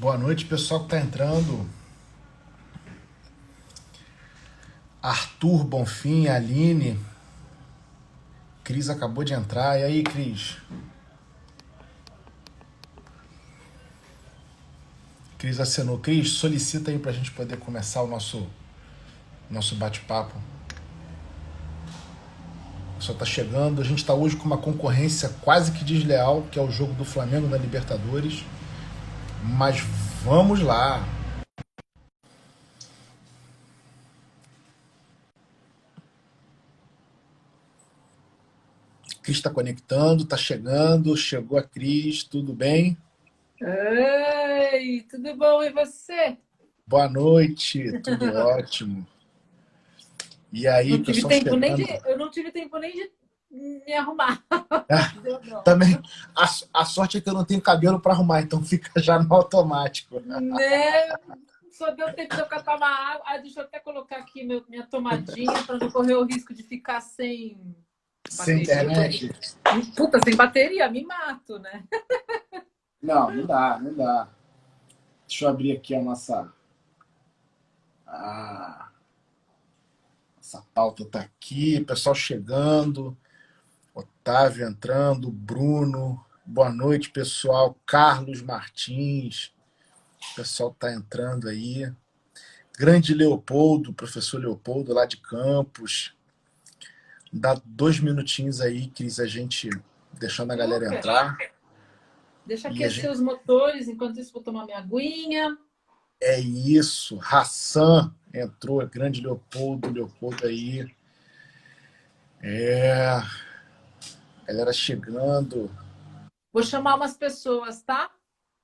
Boa noite, pessoal que tá entrando. Arthur Bonfim, Aline. Cris acabou de entrar. E aí, Cris? Cris acenou. Cris, solicita aí pra gente poder começar o nosso bate-papo. O pessoal tá chegando. A gente tá hoje com uma concorrência quase que desleal, que é o jogo do Flamengo na Libertadores. Mas vamos lá. Cris está conectando, tá chegando. Chegou a Cris, tudo bem? Oi, tudo bom? E você? Boa noite, tudo ótimo. E aí, Não tive pessoal tempo nem de, chegando. eu não tive tempo nem de me arrumar. Ah, Deu não. também, a sorte é que eu não tenho cabelo para arrumar, então fica já no automático. Né? Só deu tempo de eu catar uma água. Ah, deixa eu até colocar aqui minha tomadinha para não correr o risco de ficar sem Sem bateria. internet? Puta, sem bateria, me mato, né? Não, não dá, não dá. Deixa eu abrir aqui a nossa. Ah, essa pauta tá aqui, pessoal chegando, Otávio entrando, Bruno. Boa noite, pessoal. Carlos Martins, o pessoal tá entrando aí. Grande Leopoldo, professor Leopoldo, lá de Campos. Dá 2 minutinhos aí, Cris, a gente deixando a galera Super. entrar. Deixa E a aquecer gente... os motores, enquanto isso vou tomar minha aguinha. É isso. Hassan entrou, grande Leopoldo aí. É, galera chegando. Vou chamar umas pessoas, tá?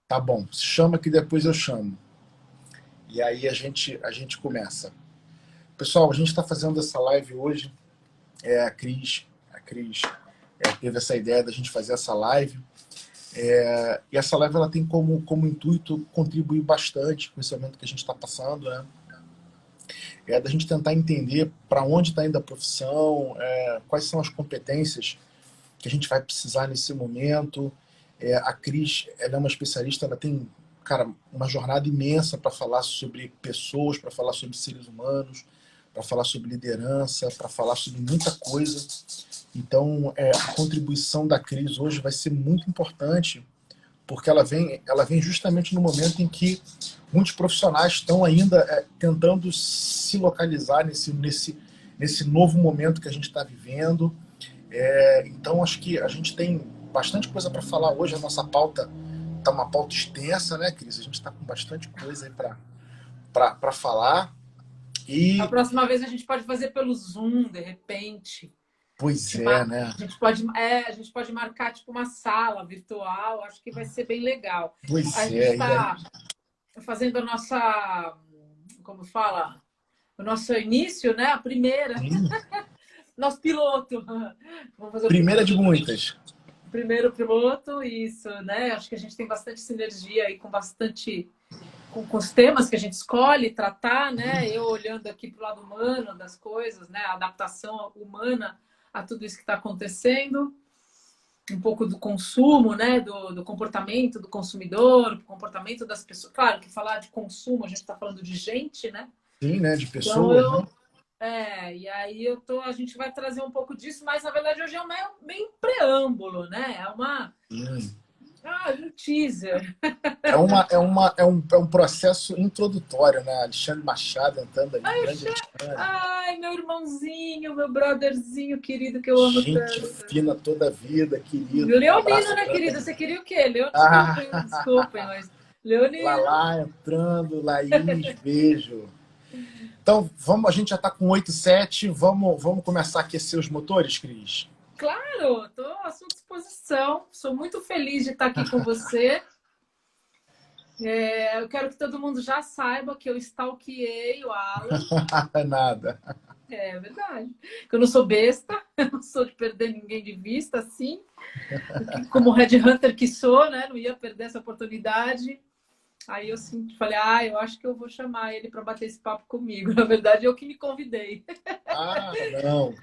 Tá bom, chama que depois eu chamo. E aí a gente começa. Pessoal, a gente está fazendo essa live hoje. A Cris teve essa ideia da gente fazer essa live. E essa live ela tem como intuito contribuir bastante com esse momento que a gente está passando, né? É da gente tentar entender para onde está indo a profissão, quais são as competências que a gente vai precisar nesse momento. A Cris, ela é uma especialista, ela tem, cara, uma jornada imensa para falar sobre pessoas, para falar sobre seres humanos, para falar sobre liderança, para falar sobre muita coisa. Então, a contribuição da Cris hoje vai ser muito importante, porque ela vem justamente no momento em que muitos profissionais estão ainda tentando se localizar nesse novo momento que a gente está vivendo. Então, acho que a gente tem bastante coisa para falar hoje. A nossa pauta está uma pauta extensa, né, Cris? A gente está com bastante coisa aí para falar. A E, próxima vez a gente pode fazer pelo Zoom, de repente. pois é, né? A gente pode marcar tipo uma sala virtual, acho que vai ser bem legal. A Pois gente é. E aí, está fazendo a nossa, como fala, o nosso início, né? A primeira, nosso piloto. Vamos fazer o primeira de piloto. muitas. Primeiro piloto, isso, né? Acho que a gente tem bastante sinergia aí com os temas que a gente escolhe tratar, né? Eu olhando aqui para o lado humano das coisas, né? A adaptação humana a tudo isso que está acontecendo, um pouco do consumo, né? Do comportamento do consumidor, do comportamento das pessoas. Claro que falar de consumo, a gente está falando de gente, né? Sim, né? De Então pessoas, né? e aí a gente vai trazer um pouco disso, mas na verdade hoje é meio preâmbulo, né? Sim. Um teaser. É um processo introdutório, né? Alexandre Machado entrando ali, grande Alexandre. Ai, meu irmãozinho, meu brotherzinho querido que eu amo Gente tanto. fina toda a vida, querido. Um Leonino, abraço né, querido? grande. Você queria o quê? Ah, Desculpem, mas Leonino. Lalá entrando, Laís, beijo. Então, a gente já está com 8:07. Vamos começar a aquecer os motores, Cris? Claro, estou à sua disposição. Sou muito feliz de estar aqui com você. Eu quero que todo mundo já saiba que eu stalkeei o Alan. Nada. É verdade. Que eu não sou besta, eu não sou de perder ninguém de vista, assim. Como Red Hunter que sou, né? Não ia perder essa oportunidade. Aí eu falei, eu acho que eu vou chamar ele para bater esse papo comigo. Na verdade, eu que me convidei. Ah, não.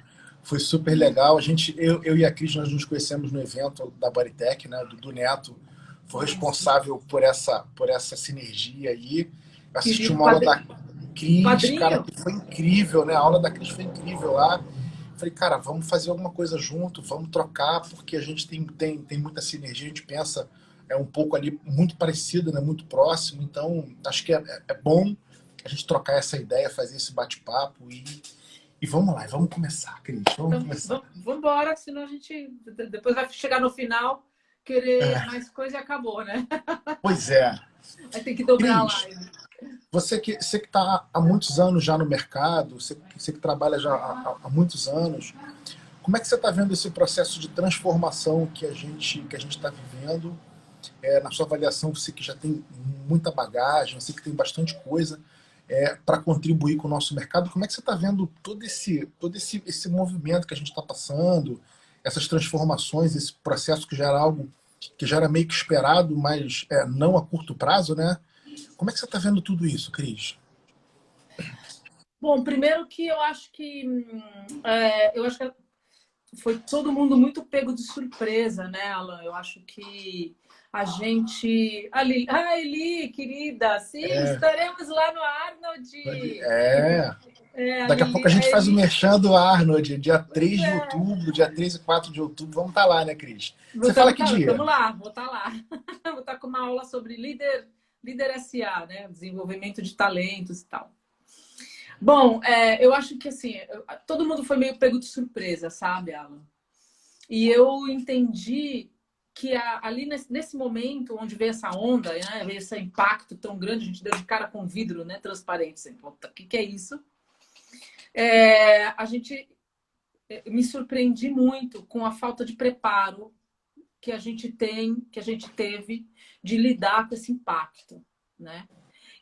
Foi super legal. Eu e a Cris, nós nos conhecemos no evento da Bodytech, né? Do Neto foi Isso. responsável por essa sinergia aí. Eu assisti Querido uma aula da Cris, cara, padrinho. que foi incrível, né? A aula da Cris foi incrível lá. Falei, cara, vamos fazer alguma coisa junto, vamos trocar, porque a gente tem muita sinergia, a gente pensa um pouco ali muito parecido, né? Muito próximo, então acho que é bom a gente trocar essa ideia, fazer esse bate-papo e vamos lá, vamos começar, Cris, vamos Então, começar. vamos embora, senão a gente depois vai chegar no final, querer mais coisa e acabou, né? Pois é. Aí tem que dobrar a Cris, live. você que está há muitos anos já no mercado, você que trabalha já há muitos anos, como é que você está vendo esse processo de transformação que a gente está vivendo? Na sua avaliação, você que já tem muita bagagem, você que tem bastante coisa para contribuir com o nosso mercado, como é que você está vendo esse movimento que a gente está passando, essas transformações, esse processo que já era algo que já era meio que esperado, mas não a curto prazo, né? Como é que você está vendo tudo isso, Cris? Bom, primeiro que eu acho que foi todo mundo muito pego de surpresa, né, Alan? Eu acho que a gente. Eli, querida, sim, estaremos lá no Arnold. É. A Daqui a pouco a gente A faz o Eli, merchan do Arnold, dia pois 3 de é. outubro, dia 3 e 4 de outubro. Vamos estar lá, né, Cris? Você fala que dia? Vamos lá, vou estar lá. Vou estar com uma aula sobre líder SA, né? Desenvolvimento de talentos e tal. Bom, eu acho que assim, todo mundo foi meio pego de surpresa, sabe, Alan? E eu entendi que ali nesse momento onde veio essa onda, né, veio esse impacto tão grande, a gente deu de cara com vidro, né, transparente. Assim, o que é isso? A gente me surpreendi muito com a falta de preparo que a gente teve de lidar com esse impacto, né?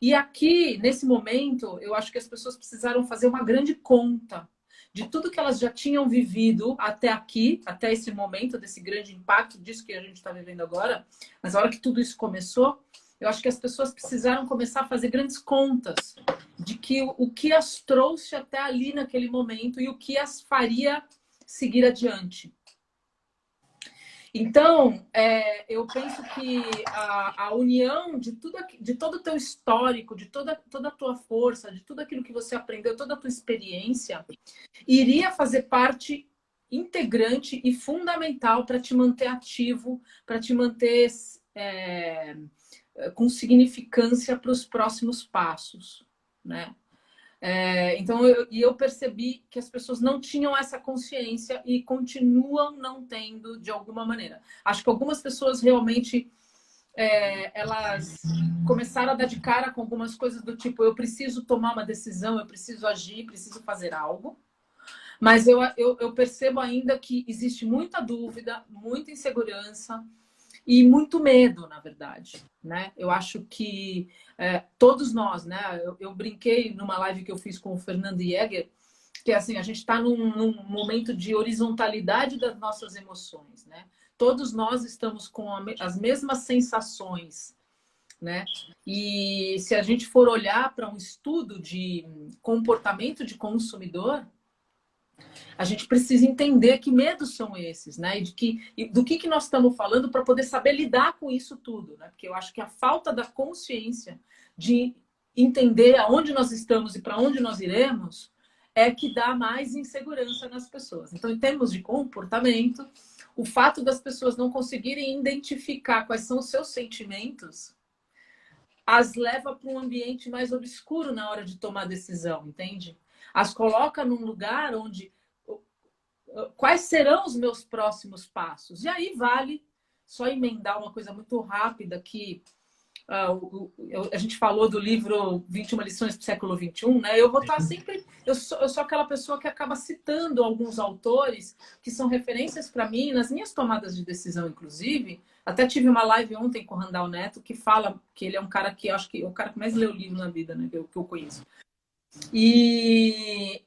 E aqui, nesse momento, eu acho que as pessoas precisaram fazer uma grande conta de tudo que elas já tinham vivido até aqui, até esse momento, desse grande impacto disso que a gente está vivendo agora. Mas a hora que tudo isso começou, eu acho que as pessoas precisaram começar a fazer grandes contas de que o que as trouxe até ali naquele momento e o que as faria seguir adiante. Então, eu penso que a união de todo o teu histórico, de toda a tua força, de tudo aquilo que você aprendeu, toda a tua experiência, iria fazer parte integrante e fundamental para te manter ativo, para te manter com significância para os próximos passos, né? Então, eu percebi que as pessoas não tinham essa consciência e continuam não tendo de alguma maneira. Acho que algumas pessoas realmente elas começaram a dar de cara com algumas coisas do tipo: eu preciso tomar uma decisão, eu preciso agir, preciso fazer algo. Mas eu percebo ainda que existe muita dúvida, muita insegurança e muito medo, na verdade, né? Eu acho que todos nós, né? Eu brinquei numa live que eu fiz com o Fernando Jäger, que assim, a gente está num momento de horizontalidade das nossas emoções, né? Todos nós estamos com as mesmas sensações, né? E se a gente for olhar para um estudo de comportamento de consumidor, a gente precisa entender que medos são esses, né? E do que nós estamos falando para poder saber lidar com isso tudo, né? Porque eu acho que a falta da consciência de entender aonde nós estamos e para onde nós iremos é que dá mais insegurança nas pessoas. Então, em termos de comportamento, o fato das pessoas não conseguirem identificar quais são os seus sentimentos as leva para um ambiente mais obscuro na hora de tomar decisão, entende? As coloca num lugar onde quais serão os meus próximos passos? E aí vale só emendar uma coisa muito rápida que a gente falou do livro 21 lições do século XXI, né? Eu vou estar sempre... Eu sou aquela pessoa que acaba citando alguns autores que são referências para mim, nas minhas tomadas de decisão, inclusive. Até tive uma live ontem com o Randall Neto, que fala que ele é um cara que... acho que é o cara que mais leu livro na vida, né? Que eu conheço. E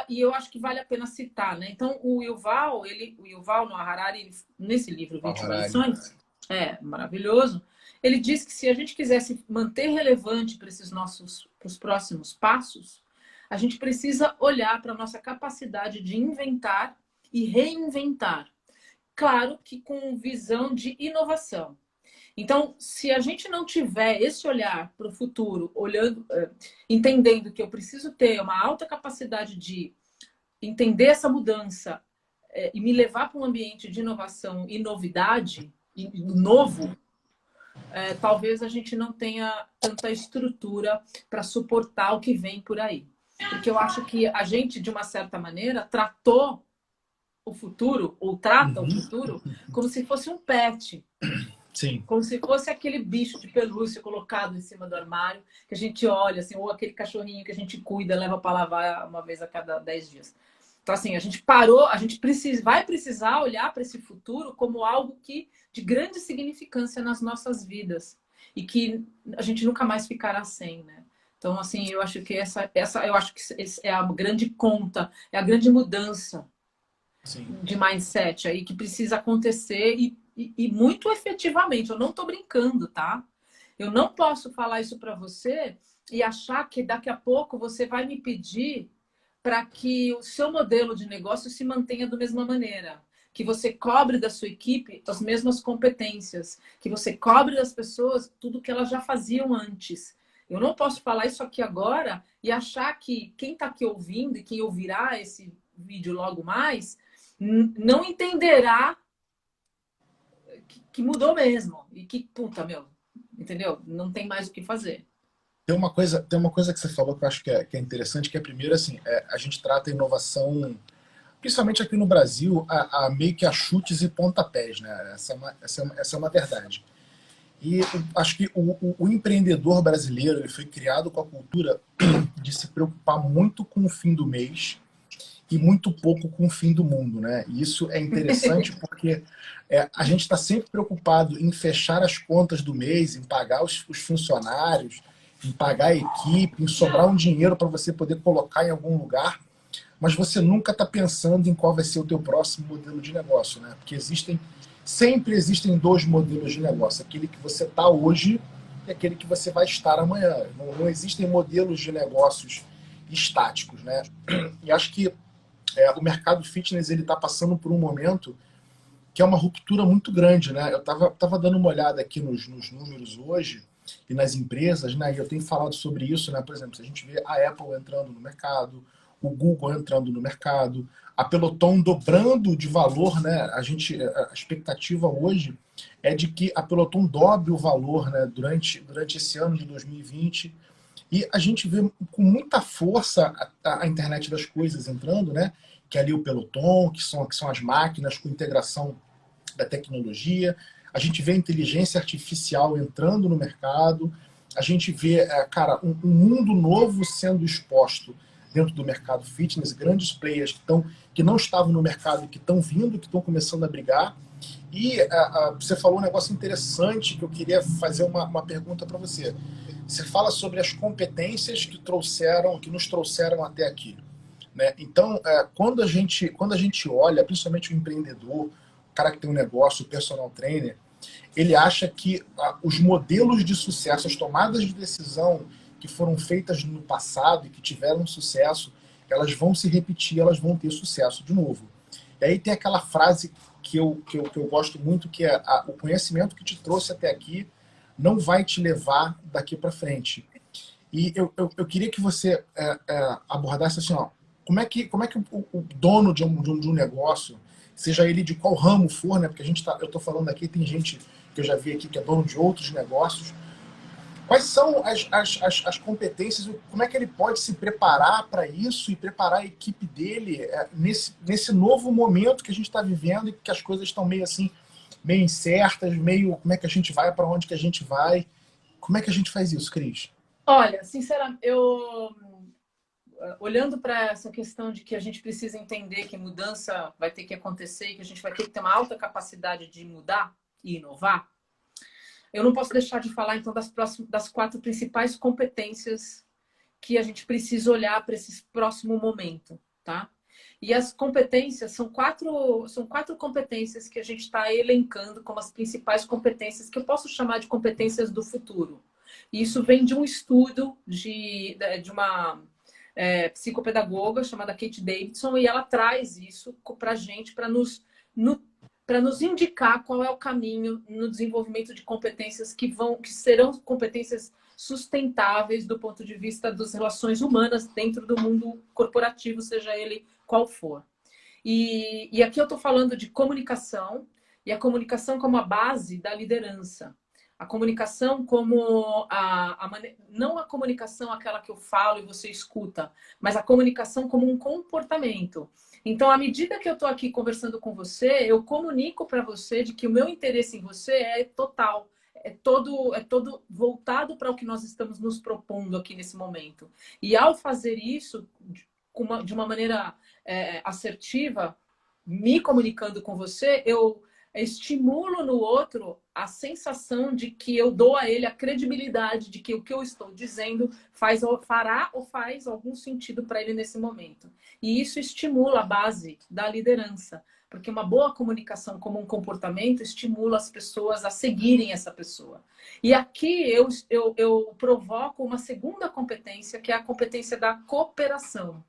eu acho que vale a pena citar, né? Então, o Yuval Noah Harari, nesse livro 21 lições, maravilhoso, ele diz que se a gente quiser se manter relevante para os próximos passos, a gente precisa olhar para a nossa capacidade de inventar e reinventar. Claro que com visão de inovação. Então, se a gente não tiver esse olhar para o futuro, olhando, entendendo que eu preciso ter uma alta capacidade de entender essa mudança e me levar para um ambiente de inovação e novidade, e novo, talvez a gente não tenha tanta estrutura para suportar o que vem por aí. Porque eu acho que a gente, de uma certa maneira, tratou o futuro, ou trata o futuro, como se fosse um pet. Sim. Como se fosse aquele bicho de pelúcia colocado em cima do armário, que a gente olha, assim, ou aquele cachorrinho que a gente cuida, leva para lavar uma vez a cada 10 dias. Então, assim, a gente parou, a gente vai precisar olhar para esse futuro como algo de grande significância nas nossas vidas e que a gente nunca mais ficará sem, né? Então, assim, eu acho que eu acho que é a grande conta, é a grande mudança. Sim. De mindset aí que precisa acontecer e muito efetivamente. Eu não estou brincando, tá? Eu não posso falar isso para você e achar que daqui a pouco você vai me pedir para que o seu modelo de negócio se mantenha da mesma maneira. Que você cobre da sua equipe as mesmas competências. Que você cobre das pessoas tudo que elas já faziam antes. Eu não posso falar isso aqui agora e achar que quem está aqui ouvindo e quem ouvirá esse vídeo logo mais não entenderá que mudou mesmo. E que, puta, meu, entendeu? Não tem mais o que fazer. Tem uma coisa que você falou que eu acho que é interessante, que é primeiro, assim, a gente trata a inovação, principalmente aqui no Brasil, meio que a chutes e pontapés, né? Essa é uma verdade. E acho que o empreendedor brasileiro ele foi criado com a cultura de se preocupar muito com o fim do mês e muito pouco com o fim do mundo, né? E isso é interessante porque a gente está sempre preocupado em fechar as contas do mês, em pagar os funcionários, em pagar a equipe, em sobrar um dinheiro para você poder colocar em algum lugar, mas você nunca está pensando em qual vai ser o teu próximo modelo de negócio, né? Porque sempre existem dois modelos de negócio, aquele que você está hoje e aquele que você vai estar amanhã. Não existem modelos de negócios estáticos, né? E acho que o mercado fitness ele está passando por um momento que é uma ruptura muito grande, né? Eu tava dando uma olhada aqui nos números hoje e nas empresas, né? E eu tenho falado sobre isso, né? Por exemplo, se a gente vê a Apple entrando no mercado, o Google entrando no mercado, a Peloton dobrando de valor, né? A expectativa hoje é de que a Peloton dobre o valor, né? Durante esse ano de 2020. E a gente vê com muita força a internet das coisas entrando, né? Que é ali o Peloton, que são as máquinas com integração da tecnologia. A gente vê a inteligência artificial entrando no mercado. A gente vê, cara, um mundo novo sendo exposto dentro do mercado fitness, grandes players que não estavam no mercado e que estão vindo, que estão começando a brigar. E você falou um negócio interessante que eu queria fazer uma pergunta para você. Você fala sobre as competências que nos trouxeram até aqui, né? Então, quando a gente olha, principalmente o empreendedor, o cara que tem um negócio, o personal trainer, ele acha que os modelos de sucesso, as tomadas de decisão que foram feitas no passado e que tiveram sucesso, elas vão se repetir, elas vão ter sucesso de novo. E aí tem aquela frase que eu gosto muito, que é o conhecimento que te trouxe até aqui não vai te levar daqui para frente. E eu queria que você abordasse assim, ó, como é que o dono de um negócio, seja ele de qual ramo for, né? Porque eu estou falando aqui, tem gente que eu já vi aqui que é dono de outros negócios. Quais são as competências, como é que ele pode se preparar para isso e preparar a equipe dele nesse novo momento que a gente está vivendo e que as coisas estão meio assim, meio incertas, meio como é que a gente vai, para onde que a gente vai. Como é que a gente faz isso, Cris? Olha, sinceramente, olhando para essa questão de que a gente precisa entender que mudança vai ter que acontecer e que a gente vai ter que ter uma alta capacidade de mudar e inovar, eu não posso deixar de falar, então, das 4 principais competências que a gente precisa olhar para esse próximo momento, tá? E as competências são quatro competências que a gente está elencando como as principais competências que eu posso chamar de competências do futuro. E isso vem de um estudo de uma psicopedagoga chamada Kate Davidson, e ela traz isso para a gente, para para nos indicar qual é o caminho no desenvolvimento de competências que serão competências sustentáveis do ponto de vista das relações humanas dentro do mundo corporativo, seja ele qual for. E aqui eu estou falando de comunicação, e a comunicação como a base da liderança. A comunicação como não a comunicação aquela que eu falo e você escuta, mas a comunicação como um comportamento. Então, à medida que eu estou aqui conversando com você, eu comunico para você de que o meu interesse em você é total, é todo voltado para o que nós estamos nos propondo aqui nesse momento. E ao fazer isso de uma maneira assertiva, me comunicando com você, eu estimulo no outro a sensação de que eu dou a ele a credibilidade de que o que eu estou dizendo fará ou faz algum sentido para ele nesse momento. E isso estimula a base da liderança, porque uma boa comunicação como um comportamento estimula as pessoas a seguirem essa pessoa. E aqui eu provoco uma segunda competência, que é a competência da cooperação.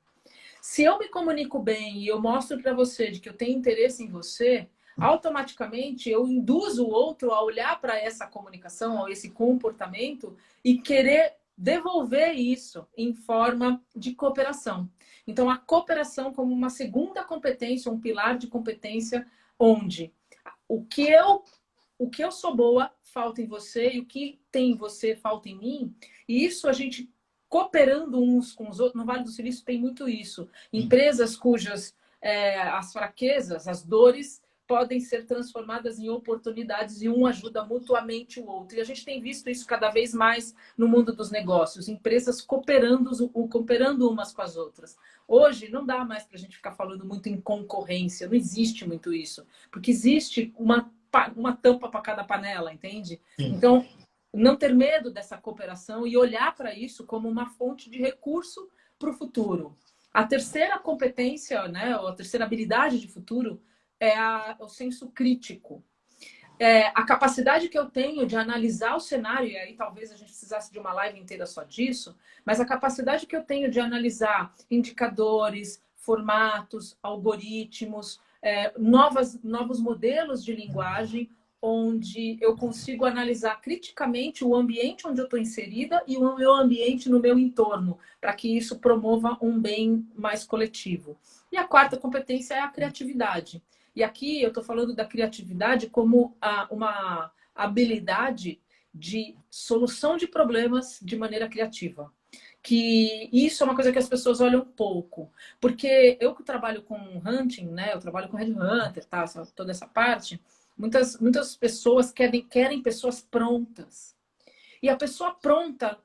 Se eu me comunico bem e eu mostro para você de que eu tenho interesse em você, automaticamente eu induzo o outro a olhar para essa comunicação, a esse comportamento e querer devolver isso em forma de cooperação. Então, a cooperação como uma segunda competência, um pilar de competência, onde o que eu sou boa falta em você e o que tem em você falta em mim. E isso a gente cooperando uns com os outros. No Vale do Silício tem muito isso. Empresas cujas as fraquezas, as dores, podem ser transformadas em oportunidades e um ajuda mutuamente o outro. E a gente tem visto isso cada vez mais no mundo dos negócios, empresas cooperando umas com as outras. Hoje não dá mais para a gente ficar falando muito em concorrência, não existe muito isso, porque existe uma tampa para cada panela, entende? Sim. Então, não ter medo dessa cooperação e olhar para isso como uma fonte de recurso para o futuro. A terceira competência, né, ou a terceira habilidade de futuro é o senso crítico. A capacidade que eu tenho de analisar o cenário, e aí talvez a gente precisasse de uma live inteira só disso, mas a capacidade que eu tenho de analisar indicadores, formatos, algoritmos, novos modelos de linguagem, onde eu consigo analisar criticamente o ambiente onde eu estou inserida e o meu ambiente no meu entorno, para que isso promova um bem mais coletivo. E a quarta competência é a criatividade. E aqui eu estou falando da criatividade como uma habilidade de solução de problemas de maneira criativa. Que isso é uma coisa que as pessoas olham pouco. Porque eu que trabalho com hunting, né? Eu trabalho com headhunter, tá? Toda essa parte. Muitas pessoas querem pessoas prontas. E a pessoa pronta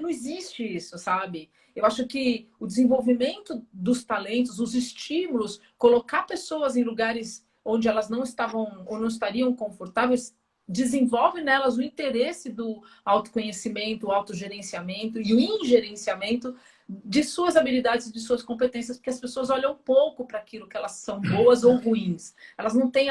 não existe isso, sabe? Eu acho que o desenvolvimento dos talentos, os estímulos, colocar pessoas em lugares onde elas não estavam ou não estariam confortáveis, desenvolve nelas o interesse do autoconhecimento, o autogerenciamento e o ingerenciamento de suas habilidades, de suas competências, porque as pessoas olham pouco para aquilo que elas são boas ou ruins. Elas não têm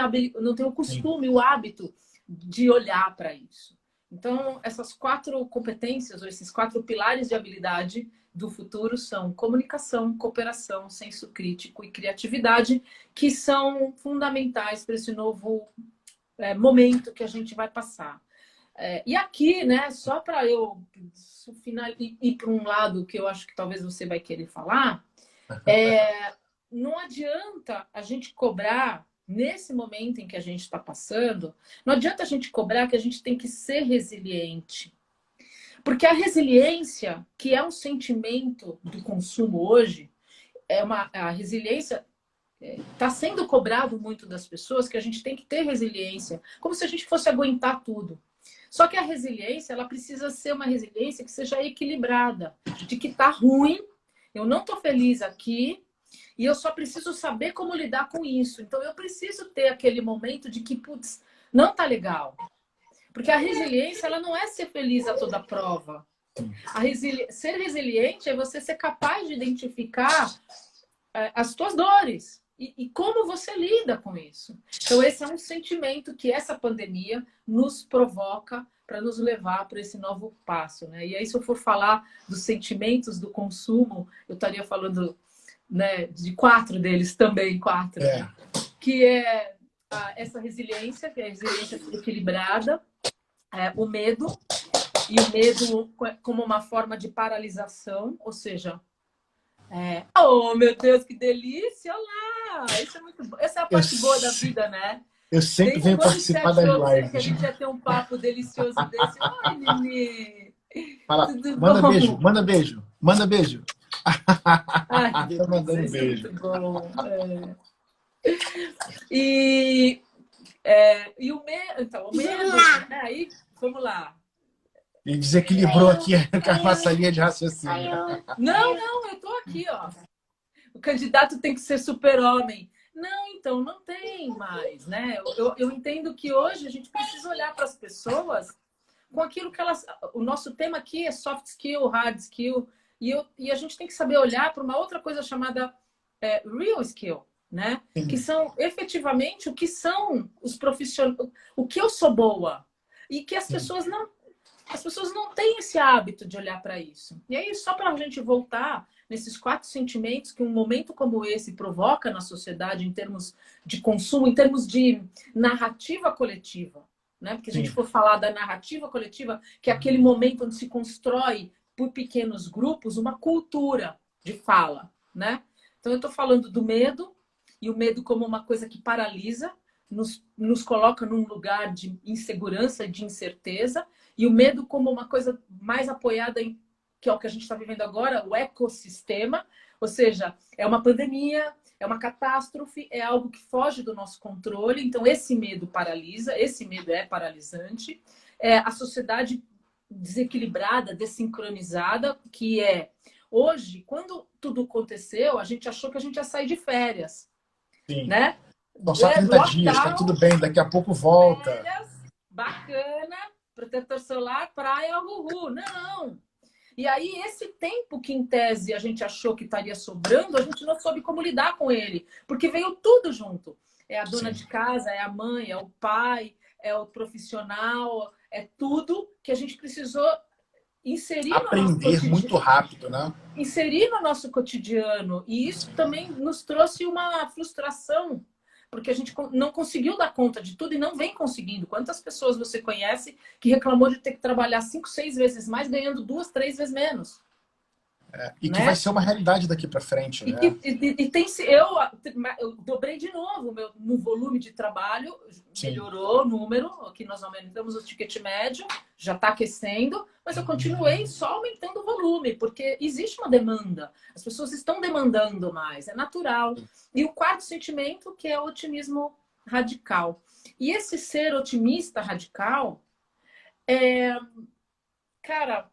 o costume, o hábito de olhar para isso. Então, essas 4 competências, ou esses 4 pilares de habilidade do futuro são comunicação, cooperação, senso crítico e criatividade, que são fundamentais para esse novo momento que a gente vai passar. E aqui, né, só para eu ir para um lado que eu acho que talvez você vai querer falar, não adianta a gente cobrar, nesse momento em que a gente está passando, não adianta a gente cobrar que a gente tem que ser resiliente. Porque a resiliência, que é um sentimento do consumo hoje, a resiliência está sendo cobrado muito das pessoas que a gente tem que ter resiliência, como se a gente fosse aguentar tudo. Só que a resiliência, ela precisa ser uma resiliência que seja equilibrada, de que tá ruim, eu não tô feliz aqui, e eu só preciso saber como lidar com isso. Então, eu preciso ter aquele momento de que, putz, não tá legal. Porque a resiliência, ela não é ser feliz a toda prova. Ser resiliente é você ser capaz de identificar as tuas dores e como você lida com isso. Então, esse é um sentimento que essa pandemia nos provoca para nos levar para esse novo passo, né? E aí, se eu for falar dos sentimentos do consumo, eu estaria falando, né, de 4 deles também, 4. Né? que é essa resiliência, que é a resiliência equilibrada, o medo, e o medo como uma forma de paralisação, ou seja, oh meu Deus, que delícia, olá! Isso é muito bom. Essa é a parte boa da vida, né? Eu sempre Desde venho quando você participar das achou que a lives. gente ia ter um papo delicioso desse? Oi, Nini! Fala, Tudo manda bom? beijo, manda beijo, manda beijo. Ai, Tá delícia, mandando isso é beijo. muito bom. E, e o medo, então, o medo, né? Aí, vamos lá. E desequilibrou aqui com a nossa linha de raciocínio. Não, eu tô aqui, ó. O candidato tem que ser super-homem. Não, então, não tem mais, né? Eu entendo que hoje a gente precisa olhar para as pessoas com aquilo que elas... O nosso tema aqui é soft skill, hard skill, e a gente tem que saber olhar para uma outra coisa chamada real skill, né? Sim. Que são efetivamente o que são os profissionais, o que eu sou boa. E que as pessoas não têm esse hábito de olhar para isso. E aí, só para a gente voltar nesses 4 sentimentos que um momento como esse provoca na sociedade em termos de consumo, em termos de narrativa coletiva, né? Porque se a gente for falar da narrativa coletiva, que é aquele momento onde se constrói por pequenos grupos uma cultura de fala, né? Então, eu estou falando do medo, e o medo como uma coisa que paralisa, nos coloca num lugar de insegurança e de incerteza, e o medo como uma coisa mais apoiada em, que é o que a gente está vivendo agora, o ecossistema, ou seja, é uma pandemia, é uma catástrofe, é algo que foge do nosso controle, então esse medo paralisa, esse medo é paralisante. A sociedade desequilibrada, desincronizada, que hoje, quando tudo aconteceu, a gente achou que a gente ia sair de férias, Sim. né? Então, só 30 dias, tá tudo bem, daqui a pouco volta. Férias, bacana, protetor solar, praia, uhul. Não! E aí, esse tempo que, em tese, a gente achou que estaria sobrando, a gente não soube como lidar com ele, porque veio tudo junto. É a dona de casa, é a mãe, é o pai, é o profissional, é tudo que a gente precisou inserir no nosso Aprender cotidiano. muito rápido, né? Inserir no nosso cotidiano. E isso também nos trouxe uma frustração, porque a gente não conseguiu dar conta de tudo e não vem conseguindo. Quantas pessoas você conhece que reclamou de ter que trabalhar 5, 6 vezes mais, ganhando 2, 3 vezes menos? E né? que vai ser uma realidade daqui para frente, né? Eu dobrei de novo no volume de trabalho, Sim. melhorou o número, aqui nós aumentamos o ticket médio, já está aquecendo, mas eu continuei só aumentando o volume, porque existe uma demanda, as pessoas estão demandando mais, é natural. E o 4º sentimento, que é o otimismo radical. E esse ser otimista radical, cara,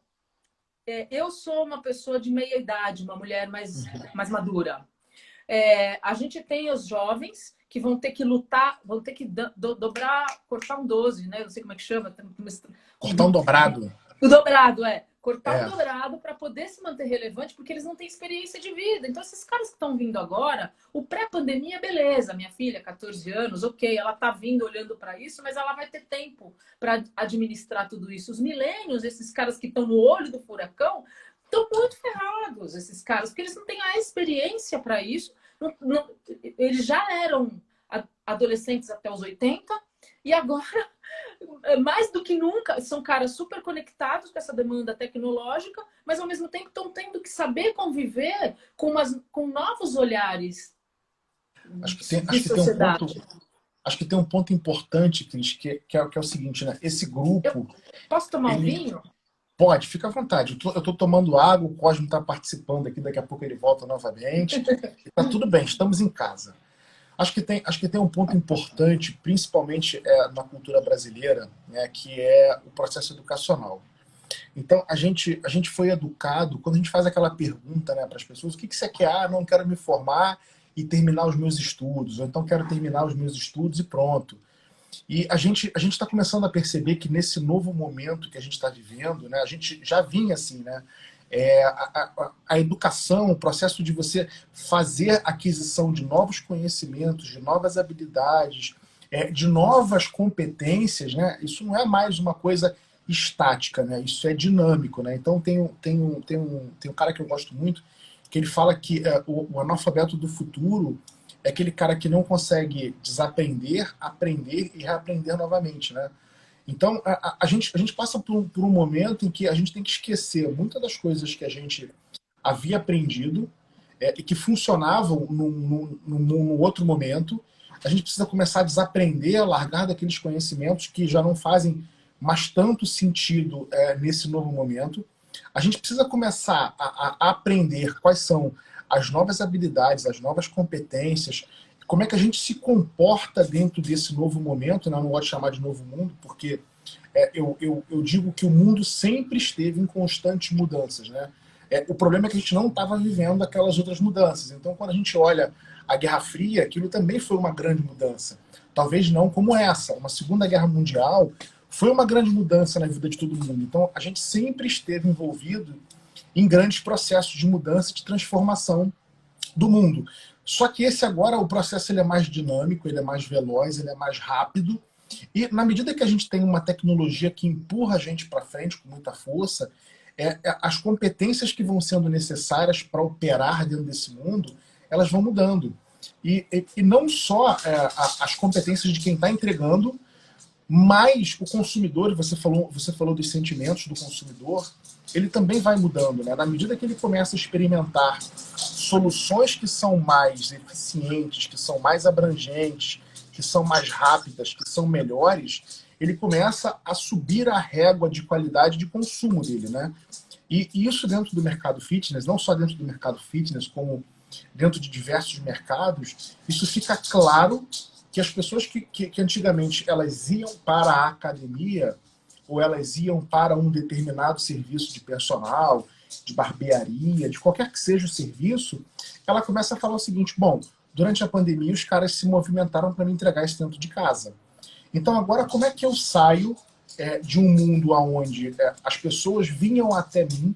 eu sou uma pessoa de meia idade, uma mulher mais madura. A gente tem os jovens que vão ter que lutar, vão ter que dobrar, cortar um 12, né? Não sei como é que chama. Cortar um dobrado. O dobrado, cortar um dobrado para poder se manter relevante, porque eles não têm experiência de vida. Então, esses caras que estão vindo agora, o pré-pandemia, beleza. Minha filha, 14 anos, ok, ela está vindo olhando para isso, mas ela vai ter tempo para administrar tudo isso. Os milênios, esses caras que estão no olho do furacão, estão muito ferrados, esses caras, porque eles não têm a experiência para isso. Eles já eram adolescentes até os 80 e agora, mais do que nunca, são caras super conectados com essa demanda tecnológica, mas ao mesmo tempo estão tendo que saber conviver com novos olhares de sociedade. Acho que tem um ponto importante, Cris, que é o seguinte, né? Esse grupo... Posso tomar um vinho? Pode, fica à vontade. Eu estou tomando água, o Cosmo está participando aqui, daqui a pouco ele volta novamente. Está tudo bem, estamos em casa. Acho que tem um ponto importante, principalmente na cultura brasileira, né, que é o processo educacional. Então, a gente foi educado, quando a gente faz aquela pergunta, né, para as pessoas, o que você quer? Ah, não quero me formar e terminar os meus estudos, ou então quero terminar os meus estudos e pronto. E a gente está começando a perceber que nesse novo momento que a gente está vivendo, né, a gente já vinha assim, né, a educação, o processo de você fazer aquisição de novos conhecimentos, de novas habilidades, de novas competências, né, isso não é mais uma coisa estática, né, isso é dinâmico. Né? Então tem um cara que eu gosto muito, que ele fala que o analfabeto do futuro é aquele cara que não consegue desaprender, aprender e reaprender novamente, né? Então, a gente passa por um momento em que a gente tem que esquecer muitas das coisas que a gente havia aprendido e que funcionavam num outro momento. A gente precisa começar a desaprender, a largar daqueles conhecimentos que já não fazem mais tanto sentido nesse novo momento. A gente precisa começar a aprender quais são as novas habilidades, as novas competências, como é que a gente se comporta dentro desse novo momento, né? Eu não gosto de chamar de novo mundo, porque eu digo que o mundo sempre esteve em constantes mudanças, né? O problema é que a gente não estava vivendo aquelas outras mudanças. Então, quando a gente olha a Guerra Fria, aquilo também foi uma grande mudança. Talvez não como essa. Uma Segunda Guerra Mundial foi uma grande mudança na vida de todo mundo. Então, a gente sempre esteve envolvido em grandes processos de mudança e de transformação do mundo. Só que esse agora, o processo ele é mais dinâmico, ele é mais veloz, ele é mais rápido. E na medida que a gente tem uma tecnologia que empurra a gente para frente com muita força, as competências que vão sendo necessárias para operar dentro desse mundo, elas vão mudando. E não só as competências de quem está entregando, mas o consumidor, você falou dos sentimentos do consumidor, ele também vai mudando, né? Na medida que ele começa a experimentar soluções que são mais eficientes, que são mais abrangentes, que são mais rápidas, que são melhores, ele começa a subir a régua de qualidade de consumo dele, né? E isso dentro do mercado fitness, não só dentro do mercado fitness, como dentro de diversos mercados, isso fica claro que as pessoas que antigamente elas iam para a academia ou elas iam para um determinado serviço de personal, de barbearia, de qualquer que seja o serviço, ela começa a falar o seguinte: bom, durante a pandemia os caras se movimentaram para me entregar isso dentro de casa. Então agora como é que eu saio de um mundo onde as pessoas vinham até mim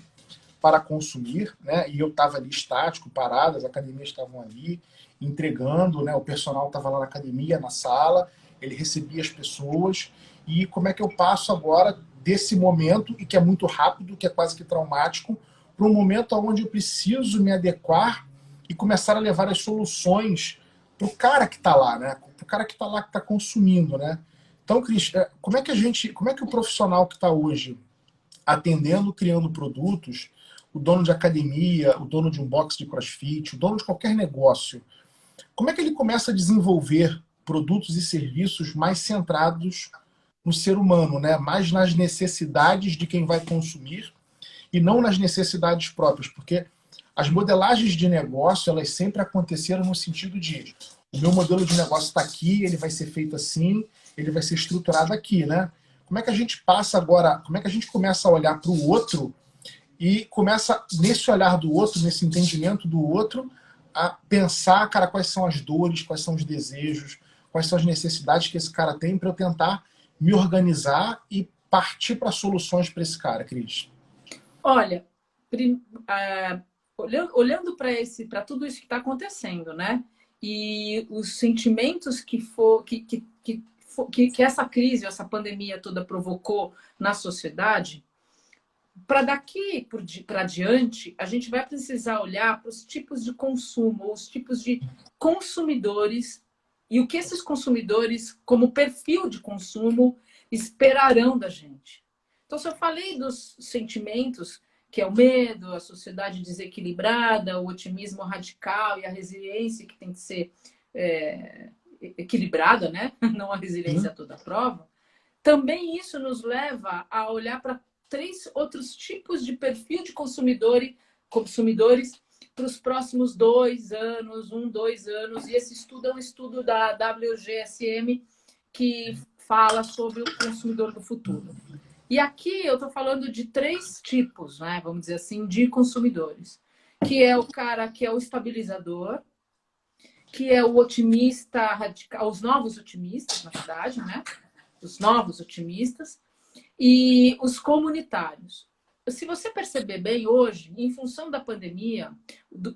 para consumir, né? E eu estava ali estático, parado, as academias estavam ali entregando, né? O personal estava lá na academia, na sala, ele recebia as pessoas. E como é que eu passo agora desse momento, e que é muito rápido, que é quase que traumático, para um momento onde eu preciso me adequar e começar a levar as soluções para o cara que está lá, né? Para o cara que está lá, que está consumindo, né? Então, Cris, como é que o profissional que está hoje atendendo, criando produtos, o dono de academia, o dono de um box de crossfit, o dono de qualquer negócio, como é que ele começa a desenvolver produtos e serviços mais centrados no ser humano, né? Mais nas necessidades de quem vai consumir e não nas necessidades próprias? Porque as modelagens de negócio, elas sempre aconteceram no sentido de o meu modelo de negócio está aqui, ele vai ser feito assim, ele vai ser estruturado aqui, né? Como é que a gente passa agora, como é que a gente começa a olhar para o outro e começa, nesse olhar do outro, nesse entendimento do outro, a pensar, cara, quais são as dores, quais são os desejos, quais são as necessidades que esse cara tem para eu tentar me organizar e partir para soluções para esse cara, Cris? Olha, olhando para tudo isso que está acontecendo, né? E os sentimentos que essa crise, essa pandemia toda provocou na sociedade, para daqui para diante, a gente vai precisar olhar para os tipos de consumo, os tipos de consumidores e o que esses consumidores, como perfil de consumo, esperarão da gente. Então, se eu falei dos sentimentos, que é o medo, a sociedade desequilibrada, o otimismo radical e a resiliência que tem que ser equilibrada, né? Não a resiliência toda a prova, também isso nos leva a olhar para 3 outros tipos de perfil de consumidores para os próximos 2 anos, 2 anos. E esse estudo é um estudo da WGSM que fala sobre o consumidor do futuro. E aqui eu estou falando de 3 tipos, né, vamos dizer assim, de consumidores. Que é o cara que é o estabilizador, que é o otimista radical, os novos otimistas, na verdade, né? Os novos otimistas e os comunitários. Se você perceber bem hoje, em função da pandemia,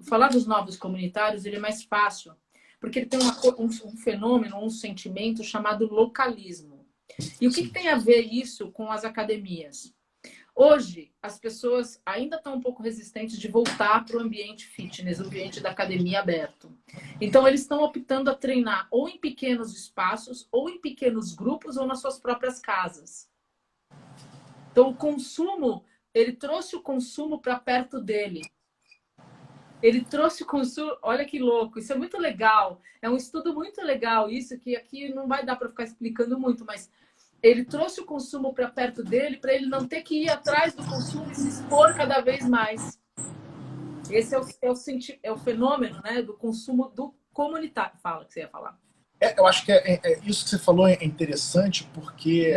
falar dos novos comunitários ele é mais fácil, porque ele tem um fenômeno, um sentimento chamado localismo. E o que tem a ver isso com as academias? Hoje, as pessoas ainda estão um pouco resistentes de voltar para o ambiente fitness, o ambiente da academia aberto. Então, eles estão optando a treinar ou em pequenos espaços, ou em pequenos grupos, ou nas suas próprias casas. Então, o consumo, ele trouxe o consumo para perto dele. Ele trouxe o consumo... Olha que louco, isso é muito legal. É um estudo muito legal, isso que aqui não vai dar para ficar explicando muito, mas ele trouxe o consumo para perto dele, para ele não ter que ir atrás do consumo e se expor cada vez mais. Esse é o fenômeno, né, do consumo do comunitário. Fala que você ia falar. Eu acho que isso que você falou é interessante, porque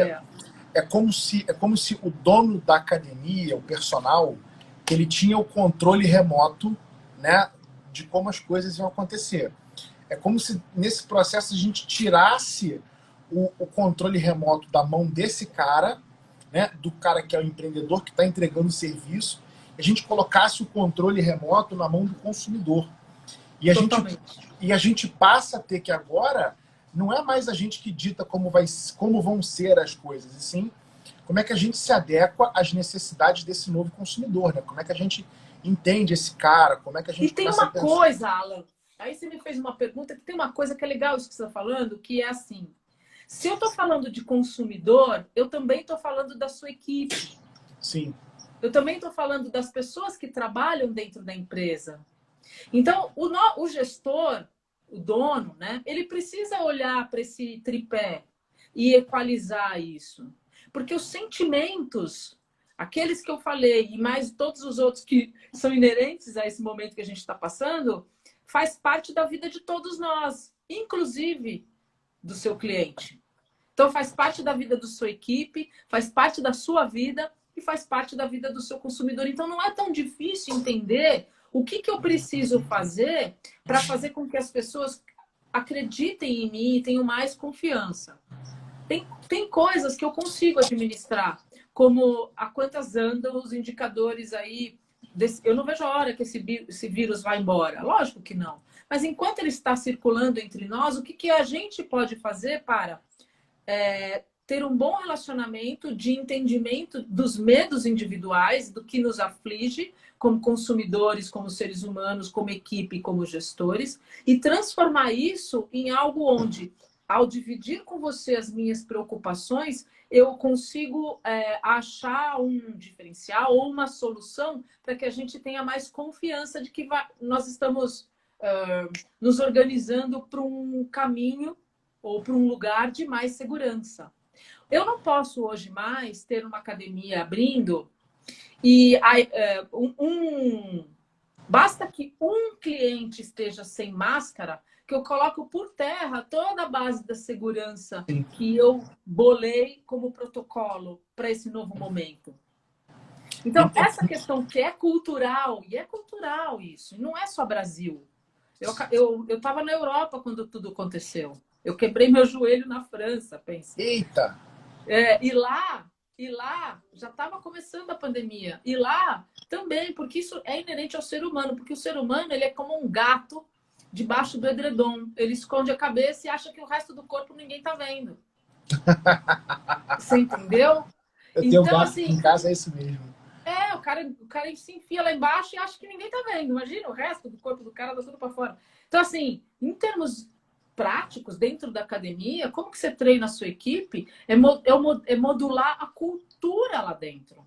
é como se o dono da academia, o personal, ele tinha o controle remoto, né, de como as coisas iam acontecer. É como se nesse processo a gente tirasse o controle remoto da mão desse cara, né, do cara que é o empreendedor que está entregando o serviço, e a gente colocasse o controle remoto na mão do consumidor. E a gente passa a ter que agora, não é mais a gente que dita como vão ser as coisas, e sim como é que a gente se adequa às necessidades desse novo consumidor, né? Como é que a gente entende esse cara, como é que a gente E tem uma coisa, Alan, aí você me fez uma pergunta, que tem uma coisa que é legal isso que você está falando, que é assim, se eu estou falando de consumidor, eu também estou falando da sua equipe. Sim. Eu também estou falando das pessoas que trabalham dentro da empresa. Então, o gestor, o dono, né, ele precisa olhar para esse tripé e equalizar isso. Porque os sentimentos, aqueles que eu falei, e mais todos os outros que são inerentes a esse momento que a gente está passando, faz parte da vida de todos nós, inclusive do seu cliente. Então, faz parte da vida da sua equipe, faz parte da sua vida e faz parte da vida do seu consumidor. Então, não é tão difícil entender o que eu preciso fazer para fazer com que as pessoas acreditem em mim e tenham mais confiança. Tem coisas que eu consigo administrar, como a quantas andam os indicadores aí. Eu não vejo a hora que esse vírus vai embora. Lógico que não. Mas enquanto ele está circulando entre nós, o que a gente pode fazer para ter um bom relacionamento de entendimento dos medos individuais, do que nos aflige como consumidores, como seres humanos, como equipe, como gestores, e transformar isso em algo onde, ao dividir com você as minhas preocupações, eu consigo achar um diferencial ou uma solução para que a gente tenha mais confiança de que nós estamos nos organizando para um caminho ou para um lugar de mais segurança. Eu não posso hoje mais ter uma academia abrindo e basta que um cliente esteja sem máscara, que eu coloco por terra toda a base da segurança que eu bolei como protocolo para esse novo momento. Então, essa questão que é cultural, e é cultural isso, não é só Brasil. Eu estava na Europa quando tudo aconteceu. Eu quebrei meu joelho na França, pensa. Eita! E lá já estava começando a pandemia. E lá também, porque isso é inerente ao ser humano, porque o ser humano ele é como um gato debaixo do edredom. Ele esconde a cabeça e acha que o resto do corpo ninguém está vendo. Você entendeu? Eu tenho um gato assim, em casa, é isso mesmo. O cara se enfia lá embaixo e acha que ninguém está vendo. Imagina, o resto do corpo do cara tá tudo para fora. Então, assim, em termos práticos dentro da academia, como que você treina a sua equipe é modular a cultura lá dentro,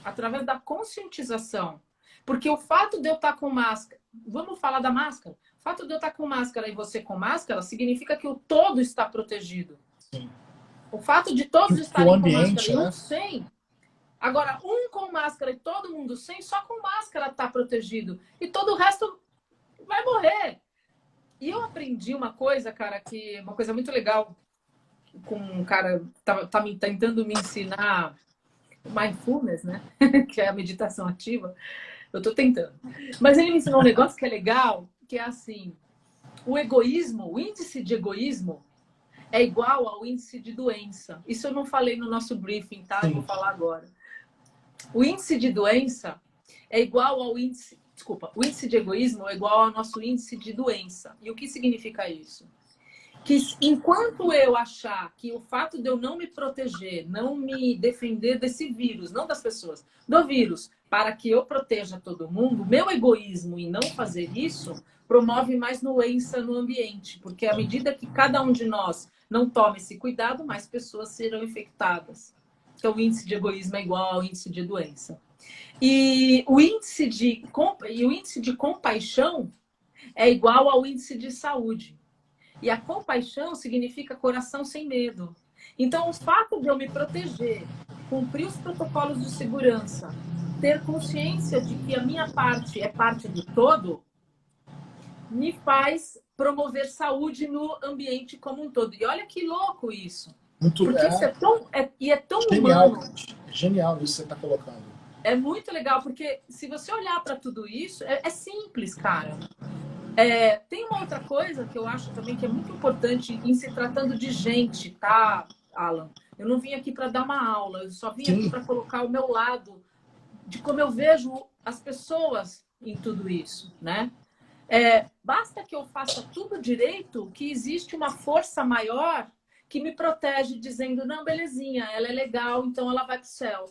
através da conscientização. Porque o fato de eu estar com máscara, vamos falar da máscara, o fato de eu estar com máscara e você com máscara significa que o todo está protegido. Sim. O fato de todos estarem com máscara e um sem. Agora, um com máscara e todo mundo sem, só com máscara está protegido. E todo o resto vai morrer. E eu aprendi uma coisa, cara, uma coisa muito legal com um cara que tá tentando me ensinar mindfulness, né? Que é a meditação ativa. Eu tô tentando. Mas ele me ensinou um negócio que é legal, que é assim, o índice de egoísmo é igual ao índice de doença. Isso eu não falei no nosso briefing, tá? Eu vou falar agora. O índice de doença é igual ao índice... Desculpa, o índice de egoísmo é igual ao nosso índice de doença. E o que significa isso? que enquanto eu achar que o fato de eu não me proteger, não me defender desse vírus, não das pessoas, do vírus, para que eu proteja todo mundo, meu egoísmo em não fazer isso promove mais doença no ambiente, porque à medida que cada um de nós não tome esse cuidado, mais pessoas serão infectadas. Então, o índice de egoísmo é igual ao índice de doença. E o índice de compaixão é igual ao índice de saúde. E a compaixão significa coração sem medo. Então, o fato de eu me proteger, cumprir os protocolos de segurança, ter consciência de que a minha parte é parte do todo, me faz promover saúde no ambiente como um todo. E olha que louco isso. Muito, porque isso é tão genial, humano. Genial isso que você está colocando. É muito legal, porque se você olhar para tudo isso, é simples, cara. Tem uma outra coisa que eu acho também que é muito importante em se tratando de gente, tá, Alan? Eu não vim aqui para dar uma aula, eu só vim aqui para colocar o meu lado de como eu vejo as pessoas em tudo isso, né? Basta que eu faça tudo direito, que existe uma força maior que me protege, dizendo, não, belezinha, ela é legal, então ela vai para o céu.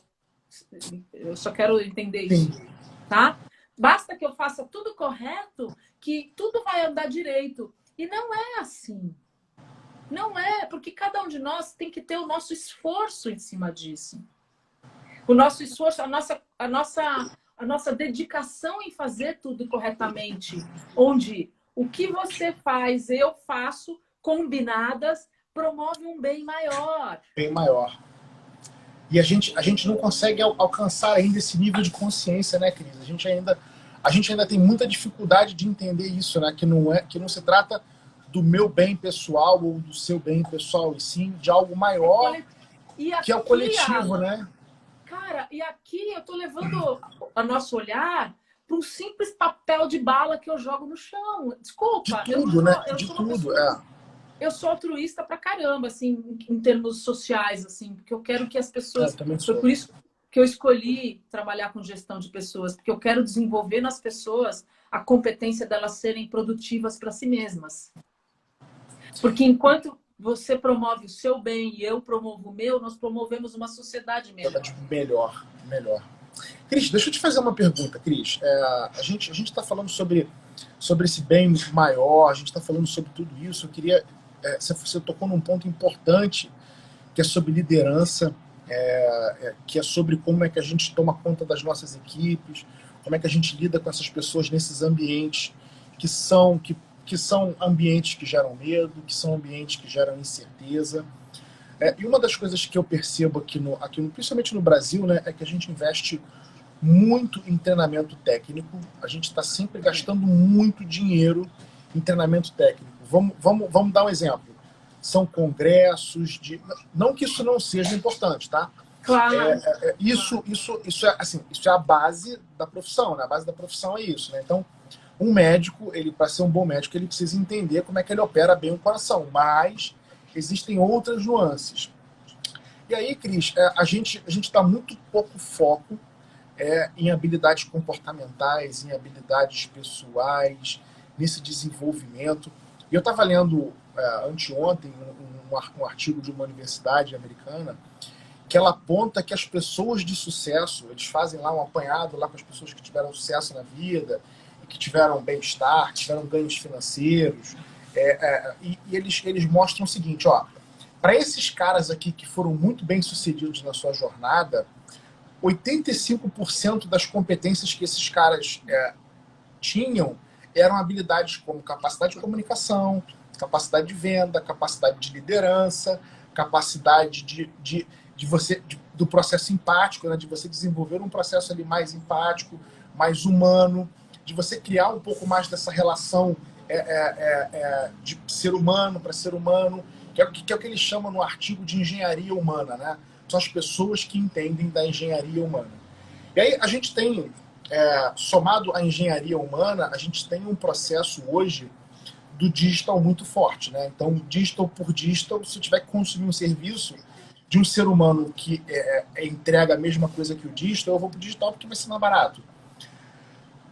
Eu só quero entender isso, tá? Basta que eu faça tudo correto, que tudo vai andar direito. E não é assim. Não é, porque cada um de nós tem que ter o nosso esforço em cima disso. O nosso esforço, a nossa dedicação em fazer tudo corretamente. Onde o que você faz, eu faço, combinadas, promove um bem maior. Bem maior. E a gente não consegue alcançar ainda esse nível de consciência, né, Cris? A gente ainda tem muita dificuldade de entender isso, né? Que não se trata do meu bem pessoal ou do seu bem pessoal, e sim de algo maior, que é o coletivo, né? Cara, e aqui eu tô levando o nosso olhar para um simples papel de bala que eu jogo no chão. Desculpa. De tudo, né? De tudo, Eu sou altruísta pra caramba, assim, em termos sociais, assim, porque eu quero que as pessoas... Foi por isso que eu escolhi trabalhar com gestão de pessoas, porque eu quero desenvolver nas pessoas a competência delas serem produtivas para si mesmas. Porque enquanto você promove o seu bem e eu promovo o meu, nós promovemos uma sociedade melhor. Melhor. Cris, deixa eu te fazer uma pergunta, Cris. A gente está falando sobre esse bem maior, a gente está falando sobre tudo isso. Eu queria... Você tocou num ponto importante, que é sobre liderança, que é sobre como é que a gente toma conta das nossas equipes, como é que a gente lida com essas pessoas nesses ambientes que são ambientes que geram medo, que são ambientes que geram incerteza. E uma das coisas que eu percebo aqui principalmente no Brasil, né, é que a gente investe muito em treinamento técnico. A gente está sempre gastando muito dinheiro em treinamento técnico. Vamos dar um exemplo. São congressos de... Não que isso não seja importante, tá? Claro. Isso é a base da profissão, né? A base da profissão é isso, né? Então, um médico, para ser um bom médico, ele precisa entender como é que ele opera bem o coração. Mas existem outras nuances. E aí, Cris, a gente está muito pouco foco em habilidades comportamentais, em habilidades pessoais, nesse desenvolvimento. E eu estava lendo anteontem um artigo de uma universidade americana que ela aponta que as pessoas de sucesso, eles fazem lá um apanhado lá com as pessoas que tiveram sucesso na vida, e que tiveram bem-estar, que tiveram ganhos financeiros, e eles mostram o seguinte, para esses caras aqui que foram muito bem-sucedidos na sua jornada, 85% das competências que esses caras tinham eram habilidades como capacidade de comunicação, capacidade de venda, capacidade de liderança, capacidade do processo empático, né, de você desenvolver um processo ali mais empático, mais humano, de você criar um pouco mais dessa relação de ser humano para ser humano, que é o que eles chamam no artigo de engenharia humana, né? São as pessoas que entendem da engenharia humana. E aí a gente tem, somado à engenharia humana, a gente tem um processo hoje do digital muito forte, né? Então, digital por digital, se eu tiver que consumir um serviço de um ser humano que entrega a mesma coisa que o digital, eu vou para o digital porque vai ser mais barato.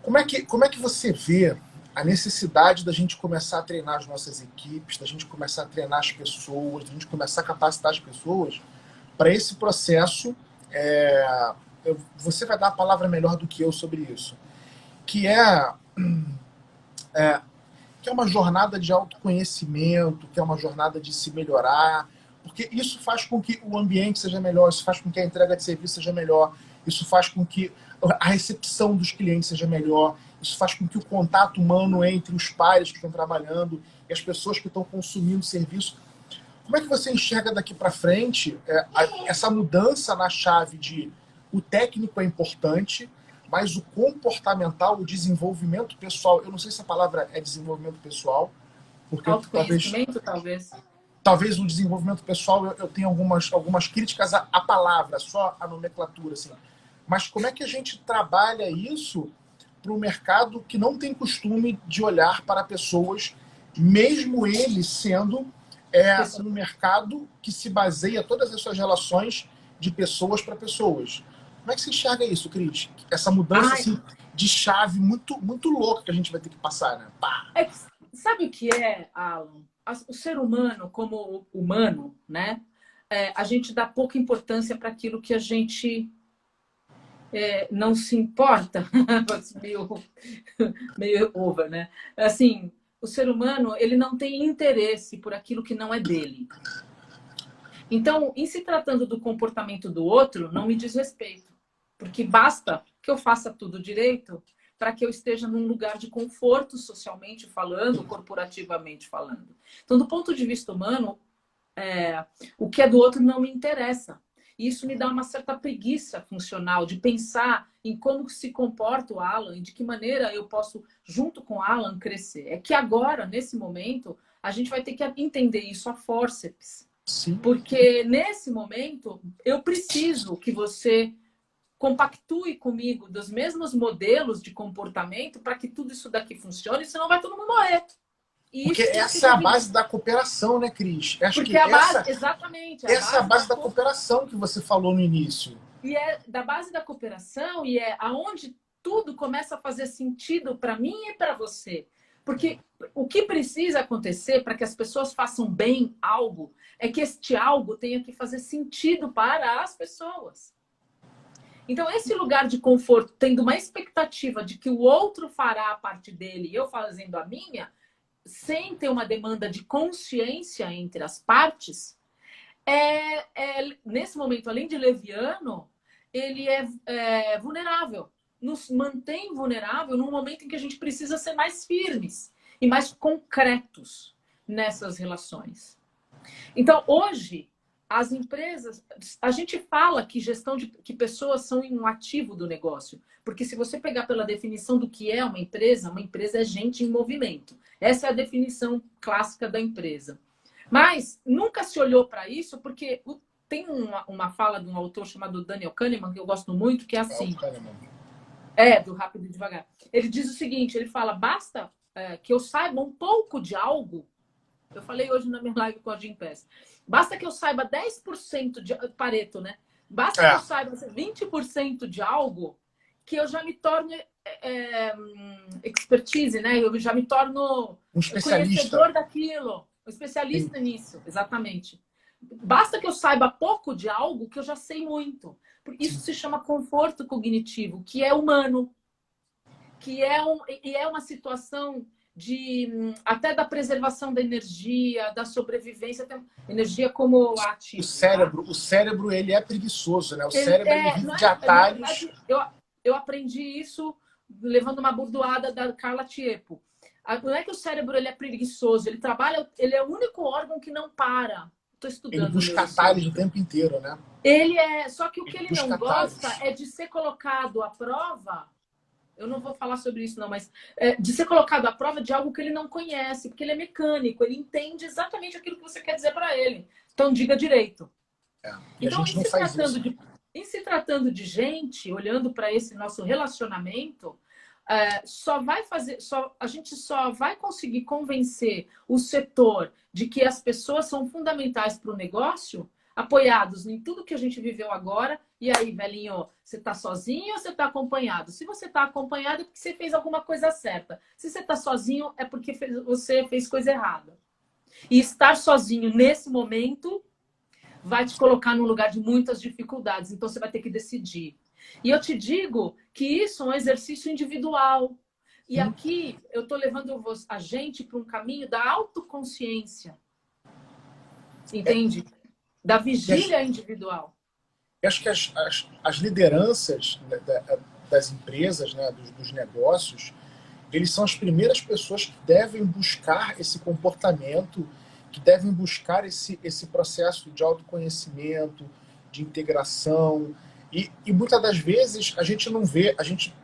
Como é que você vê a necessidade da gente começar a treinar as nossas equipes, da gente começar a treinar as pessoas, da gente começar a capacitar as pessoas para esse processo. Você vai dar a palavra melhor do que eu sobre isso, que é que é uma jornada de autoconhecimento, que é uma jornada de se melhorar, porque isso faz com que o ambiente seja melhor, isso faz com que a entrega de serviço seja melhor, isso faz com que a recepção dos clientes seja melhor, isso faz com que o contato humano entre os pares que estão trabalhando e as pessoas que estão consumindo serviço. Como é que você enxerga daqui para frente essa mudança na chave de o técnico é importante, mas o comportamental, o desenvolvimento pessoal, eu não sei se a palavra é desenvolvimento pessoal, porque Autoconhecimento, talvez o desenvolvimento pessoal eu tenha algumas críticas à palavra, só a nomenclatura, assim. Mas como é que a gente trabalha isso para o mercado que não tem costume de olhar para pessoas, mesmo ele sendo um mercado que se baseia todas as suas relações de pessoas para pessoas? Como é que você enxerga isso, Cris? Essa mudança assim, de chave muito, muito louca que a gente vai ter que passar, né? Pá. Sabe o que é, Alan? O ser humano, como humano, né? A gente dá pouca importância para aquilo que a gente não se importa. meio over, né? Assim, o ser humano, ele não tem interesse por aquilo que não é dele. Então, em se tratando do comportamento do outro, não me diz respeito. Porque basta que eu faça tudo direito para que eu esteja num lugar de conforto socialmente falando, corporativamente falando. Então, do ponto de vista humano, o que é do outro não me interessa. E isso me dá uma certa preguiça funcional de pensar em como se comporta o Alan e de que maneira eu posso, junto com o Alan, crescer. É que agora, nesse momento, a gente vai ter que entender isso a fórceps. Sim. Porque, nesse momento, eu preciso que você compactue comigo dos mesmos modelos de comportamento para que tudo isso daqui funcione, senão vai todo mundo morrer. Porque essa é a base da cooperação, né, Cris? Acho Porque que a base, exatamente. Essa é a base da cooperação que você falou no início. E é da base da cooperação e é aonde tudo começa a fazer sentido para mim e para você. Porque o que precisa acontecer para que as pessoas façam bem algo é que este algo tenha que fazer sentido para as pessoas. Então, esse lugar de conforto, tendo uma expectativa de que o outro fará a parte dele e eu fazendo a minha, sem ter uma demanda de consciência entre as partes, nesse momento, além de leviano, ele é vulnerável. Nos mantém vulnerável num momento em que a gente precisa ser mais firmes e mais concretos nessas relações. Então, hoje, as empresas, a gente fala que que pessoas são um ativo do negócio, porque se você pegar pela definição do que é uma empresa é gente em movimento. Essa é a definição clássica da empresa. Mas nunca se olhou para isso, porque tem uma fala de um autor chamado Daniel Kahneman, que eu gosto muito, que é assim. Do Rápido e Devagar. Ele diz o seguinte, ele fala, basta que eu saiba um pouco de algo. Eu falei hoje na minha live com a Jim Pass. Basta que eu saiba 10% de Pareto, né? Basta que eu saiba 20% de algo que eu já me torno expertise, né? Eu já me torno um especialista. Conhecedor daquilo, um especialista nisso, exatamente. Basta que eu saiba pouco de algo que eu já sei muito. Isso se chama conforto cognitivo, que é humano, que é uma situação até da preservação da energia, da sobrevivência, energia como ativo. O cérebro ele é preguiçoso, né? O cérebro ele vive de atalhos. Eu aprendi isso levando uma burdoada da Carla Tiepo. Não é que o cérebro ele é preguiçoso, ele trabalha, ele é o único órgão que não para. Estou estudando. Ele busca atalhos o tempo inteiro, né? Só que o que ele não gosta é de ser colocado à prova. Eu não vou falar sobre isso, não, mas de ser colocado à prova de algo que ele não conhece, porque ele é mecânico, ele entende exatamente aquilo que você quer dizer para ele. Então, diga direito. Então, em se tratando de gente, olhando para esse nosso relacionamento, a gente só vai conseguir convencer o setor de que as pessoas são fundamentais para o negócio apoiados em tudo que a gente viveu agora. E aí, velhinho, você está sozinho ou você está acompanhado? Se você está acompanhado, é porque você fez alguma coisa certa. Se você está sozinho, é porque você fez coisa errada. E estar sozinho nesse momento vai te colocar num lugar de muitas dificuldades. Então, você vai ter que decidir. E eu te digo que isso é um exercício individual. E aqui eu estou levando a gente para um caminho da autoconsciência. Entende? Da vigília individual. Eu acho que as lideranças, né, das empresas, né, dos negócios, eles são as primeiras pessoas que devem buscar esse comportamento, que devem buscar esse processo de autoconhecimento, de integração. E muitas das vezes a gente não vê,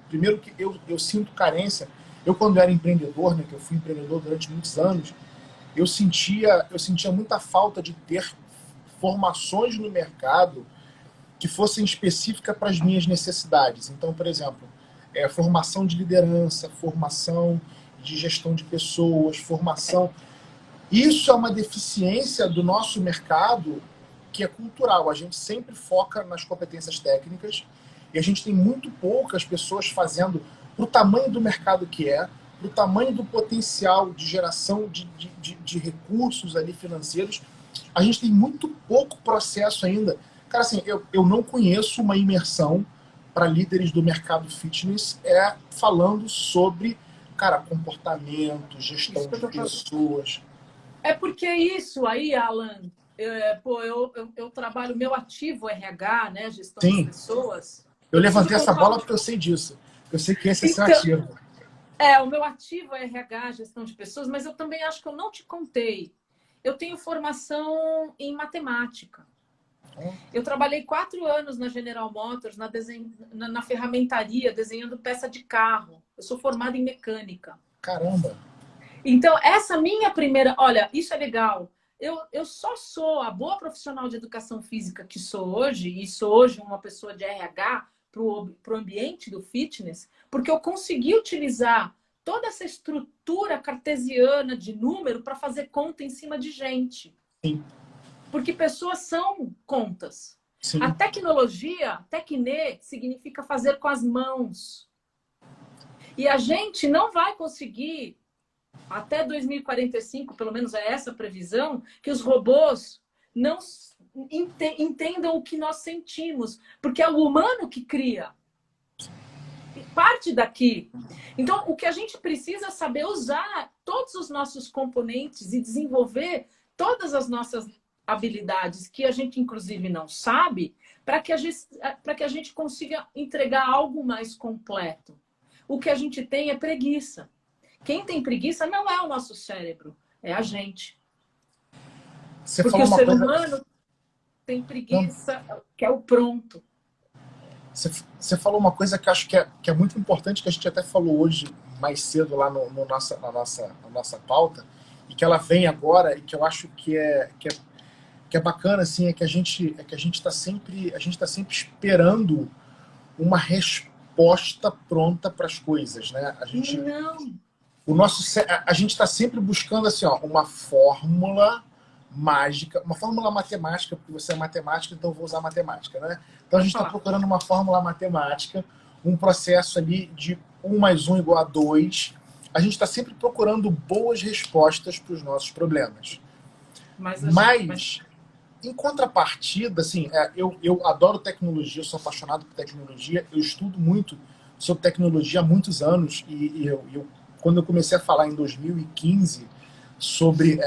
primeiro que eu sinto carência. Eu, quando era empreendedor, né, que eu fui empreendedor durante muitos anos, eu sentia muita falta de ter formações no mercado que fossem específicas para as minhas necessidades. Então, por exemplo, formação de liderança, formação de gestão de pessoas, formação. Isso é uma deficiência do nosso mercado que é cultural. A gente sempre foca nas competências técnicas e a gente tem muito poucas pessoas fazendo para o tamanho do mercado que é, para o tamanho do potencial de geração de recursos ali financeiros. A gente tem muito pouco processo ainda. Cara, assim, eu não conheço uma imersão para líderes do mercado fitness falando sobre, cara, comportamento, gestão de pessoas. É porque isso aí, Alan, eu trabalho, meu ativo RH, né, gestão de pessoas. Eu levantei essa bola porque eu sei disso. Eu sei que esse é seu ativo. O meu ativo é RH, gestão de pessoas, mas eu também acho que eu não te contei. Eu tenho formação em matemática. Eu trabalhei 4 anos na General Motors, na ferramentaria, desenhando peça de carro. Eu sou formada em mecânica. Caramba! Então, essa minha primeira... Olha, isso é legal. Eu só sou a boa profissional de educação física que sou hoje, e sou hoje uma pessoa de RH para o ambiente do fitness, porque eu consegui utilizar toda essa estrutura cartesiana de número para fazer conta em cima de gente. Sim. Porque pessoas são contas. Sim. A tecnologia, tecne, significa fazer com as mãos. E a gente não vai conseguir, até 2045, pelo menos é essa a previsão, que os robôs não entendam o que nós sentimos. Porque é o humano que cria. Parte daqui. Então, o que a gente precisa é saber usar todos os nossos componentes e desenvolver todas as nossas habilidades que a gente, inclusive, não sabe, para que a gente consiga entregar algo mais completo. O que a gente tem é preguiça. Quem tem preguiça não é o nosso cérebro, é a gente. Porque o ser humano tem preguiça, que é o pronto. Você falou uma coisa que eu acho que é muito importante, que a gente até falou hoje mais cedo lá na nossa pauta, e que ela vem agora, e que eu acho que é bacana, assim, é que a gente está sempre esperando uma resposta pronta para as coisas, né? A gente está sempre buscando, assim, uma fórmula mágica, uma fórmula matemática, porque você é matemática, então eu vou usar matemática, né? Então a gente está procurando uma fórmula matemática, um processo ali de 1 mais 1 igual a 2. A gente está sempre procurando boas respostas para os nossos problemas. Mas em contrapartida, assim, eu adoro tecnologia, eu sou apaixonado por tecnologia, eu estudo muito sobre tecnologia há muitos anos, e quando eu comecei a falar em 2015 sobre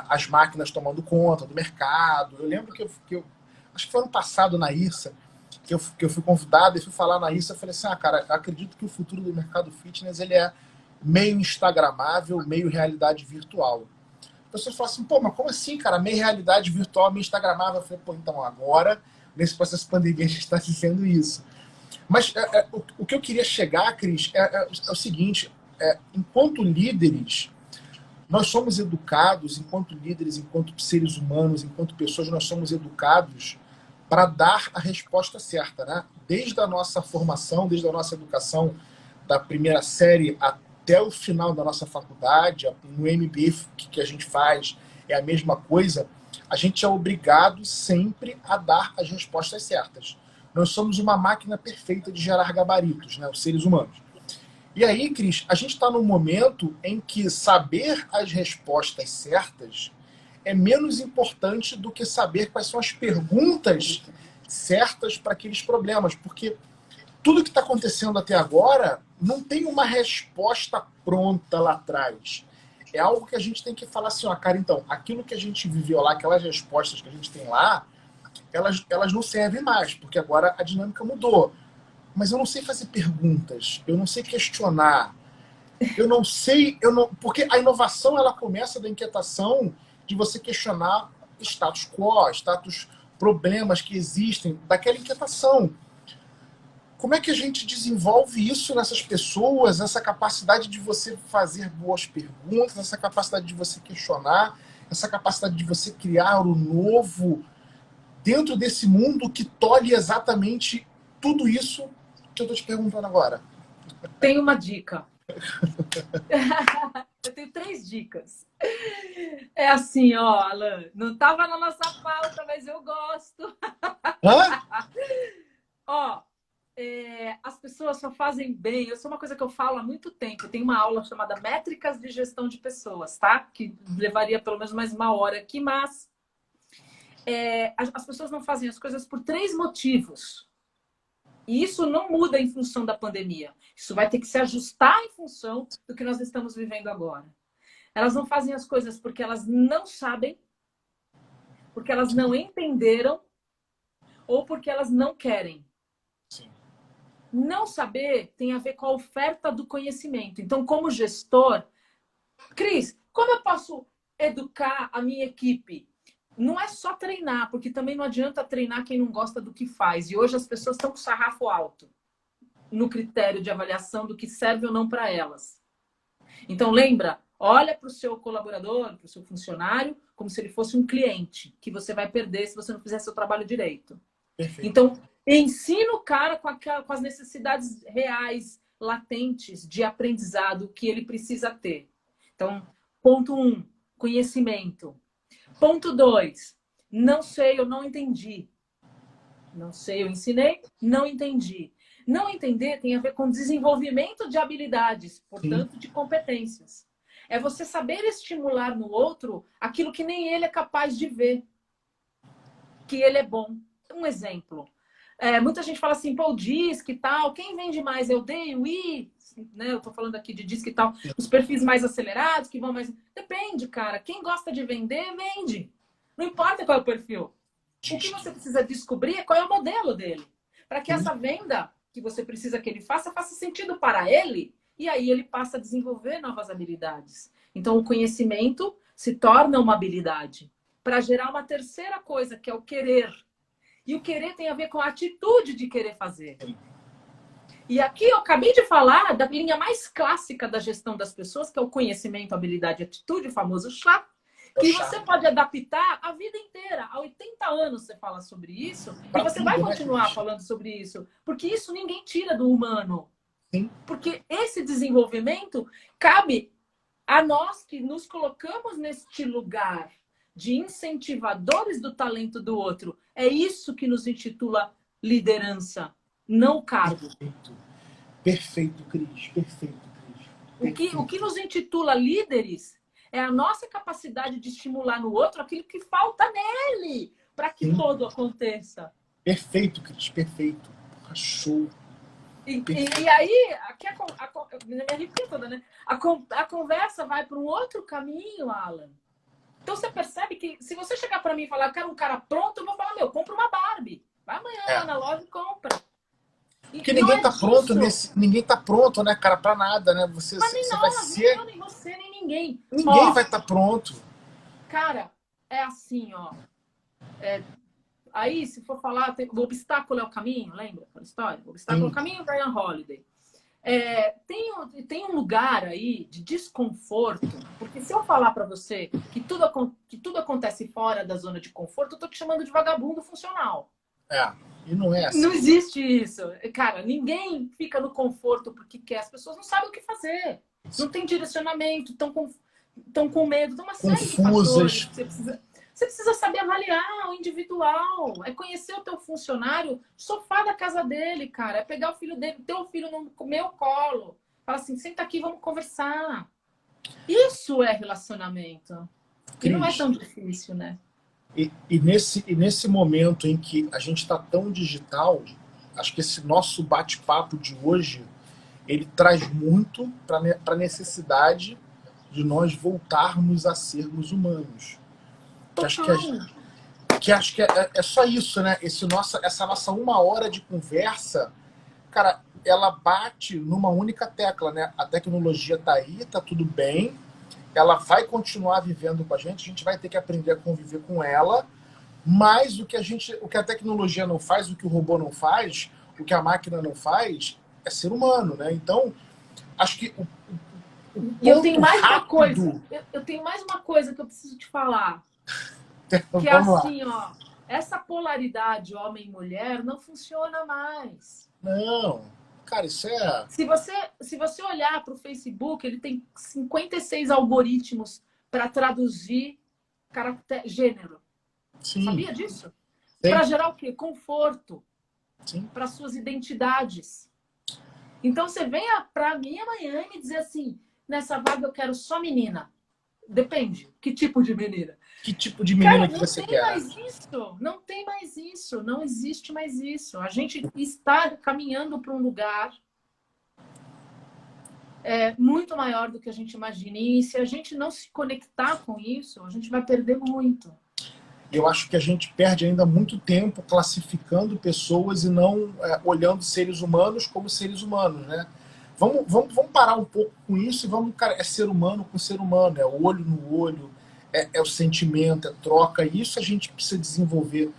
as máquinas tomando conta do mercado, eu lembro que eu acho que foi ano passado na IRSA, que eu fui convidado e fui falar na IRSA, eu falei assim, cara, eu acredito que o futuro do mercado fitness ele é meio instagramável, meio realidade virtual. As pessoas falam assim, pô, mas como assim, cara? Meio realidade virtual, meio instagramável. Eu falei, pô, então agora, nesse processo de pandemia, a gente está dizendo isso. Mas o que eu queria chegar, Cris, é o seguinte, enquanto líderes, nós somos educados, enquanto líderes, enquanto seres humanos, enquanto pessoas, nós somos educados para dar a resposta certa, né? Desde a nossa formação, desde a nossa educação, da primeira série até o final da nossa faculdade, no MBA que a gente faz, é a mesma coisa. A gente é obrigado sempre a dar as respostas certas. Nós somos uma máquina perfeita de gerar gabaritos, né, os seres humanos. E aí, Cris, a gente está num momento em que saber as respostas certas é menos importante do que saber quais são as perguntas certas para aqueles problemas, porque tudo que está acontecendo até agora não tem uma resposta pronta lá atrás. É algo que a gente tem que falar assim, ó, cara, então, aquilo que a gente viveu lá, aquelas respostas que a gente tem lá, elas não servem mais, porque agora a dinâmica mudou. Mas eu não sei fazer perguntas, eu não sei questionar, eu não sei, porque a inovação ela começa da inquietação de você questionar status quo, status problemas que existem, daquela inquietação. Como é que a gente desenvolve isso nessas pessoas, essa capacidade de você fazer boas perguntas, essa capacidade de você questionar, essa capacidade de você criar o novo dentro desse mundo que tolhe exatamente tudo isso que eu estou te perguntando agora? Tem uma dica. Eu tenho 3 dicas. É assim, ó, Alan, não estava na nossa pauta, mas eu gosto. Hã? Ó, as pessoas só fazem bem. Isso é uma coisa que eu falo há muito tempo. Eu tenho uma aula chamada Métricas de Gestão de Pessoas, tá? Que levaria pelo menos mais uma hora aqui, mas as pessoas não fazem as coisas por 3 motivos. E isso não muda em função da pandemia. Isso vai ter que se ajustar em função do que nós estamos vivendo agora. Elas não fazem as coisas porque elas não sabem, porque elas não entenderam ou porque elas não querem. Sim. Não saber tem a ver com a oferta do conhecimento. Então, como gestor, Cris, como eu posso educar a minha equipe? Não é só treinar, porque também não adianta treinar quem não gosta do que faz. E hoje as pessoas estão com o sarrafo alto no critério de avaliação do que serve ou não para elas. Então, lembra, olha para o seu colaborador, para o seu funcionário, como se ele fosse um cliente, que você vai perder se você não fizer seu trabalho direito. Perfeito. Então, ensina o cara com as necessidades reais, latentes de aprendizado que ele precisa ter. Então, ponto 1, conhecimento. Ponto 2, não sei, eu não entendi. Não sei, eu ensinei, não entendi. Não entender tem a ver com desenvolvimento de habilidades, portanto, de competências. É você saber estimular no outro aquilo que nem ele é capaz de ver, que ele é bom. Um exemplo. Muita gente fala assim, pô, disque e tal, quem vende mais? Eu dei, o I, né? Eu tô falando aqui de disque e tal, os perfis mais acelerados, que vão mais... Depende, cara. Quem gosta de vender, vende. Não importa qual é o perfil. O que você precisa descobrir é qual é o modelo dele. Para que essa venda que você precisa que ele faça sentido para ele, e aí ele passa a desenvolver novas habilidades. Então, o conhecimento se torna uma habilidade para gerar uma terceira coisa, que é o querer. E o querer tem a ver com a atitude de querer fazer. E aqui eu acabei de falar da linha mais clássica da gestão das pessoas, que é o conhecimento, habilidade e atitude, o famoso chá, que você pode adaptar a vida inteira. Há 80 anos você fala sobre isso, e você vai continuar falando sobre isso. Porque isso ninguém tira do humano. Sim. Porque esse desenvolvimento cabe a nós que nos colocamos neste lugar de incentivadores do talento do outro. É isso que nos intitula liderança, não o cargo. Perfeito, Cris. Perfeito, Cris. O que nos intitula líderes é a nossa capacidade de estimular no outro aquilo que falta nele para que todo aconteça. Perfeito, Cris. Perfeito. Show. E aí, aqui me arrepio toda, né? A conversa vai para um outro caminho, Alan. Então você percebe que se você chegar para mim e falar, eu quero um cara pronto, eu vou falar, compra uma Barbie. Vai amanhã na loja e compra. Porque ninguém tá pronto ninguém tá pronto, né, cara, para nada, né? Você vai ser... nem você, nem ninguém. Ninguém vai estar pronto. Cara, é assim, ó. Aí, se for falar, o obstáculo é o caminho, lembra aquela história? O obstáculo é o caminho, Ryan Holiday. Tem um lugar aí de desconforto, porque se eu falar para você que tudo acontece fora da zona de conforto, eu tô te chamando de vagabundo funcional. E não é assim. Não existe isso. Cara, ninguém fica no conforto porque quer. As pessoas não sabem o que fazer. Não tem direcionamento, estão com medo, estão uma série de fatores que você Você precisa saber avaliar o individual. É conhecer o teu funcionário, sofá da casa dele, cara. É pegar o filho dele, teu filho no meu colo. Fala assim, senta aqui, vamos conversar. Isso é relacionamento. E não é Cris, tão difícil, né? nesse momento em que a gente está tão digital, acho que esse nosso bate-papo de hoje, ele traz muito para a necessidade de nós voltarmos a sermos humanos. Que acho que, Total. acho que é só isso, né? Essa nossa 1 hora de conversa, cara, ela bate numa única tecla, né? A tecnologia tá aí, tá tudo bem, ela vai continuar vivendo com a gente vai ter que aprender a conviver com ela, mas o que a tecnologia não faz, o que o robô não faz, o que a máquina não faz, é ser humano, né? Então, acho que o E eu ponto tenho mais uma coisa. rápido... Eu tenho mais uma coisa que eu preciso te falar. Que é Vamos lá. assim, ó. Essa polaridade homem e mulher não funciona mais. Não, cara, isso é... Se você olhar para o Facebook, ele tem 56 algoritmos para traduzir gênero. Sim, Sabia disso? tem, Para gerar o quê? Conforto sim. para suas identidades. Então você vem para mim amanhã e me dizer assim, nessa vaga eu quero só menina. Depende, que tipo de menina? Que tipo de menina Cara, que não você tem quer? mais isso, não tem mais isso, não existe mais isso. A gente está caminhando para um lugar muito maior do que a gente imagina. E se a gente não se conectar com isso, a gente vai perder muito. Eu acho que a gente perde ainda muito tempo classificando pessoas e não olhando seres humanos como seres humanos, né? Vamos parar um pouco com isso e vamos, cara, é ser humano com ser humano, é olho no olho, é o sentimento, é troca. E isso a gente precisa desenvolver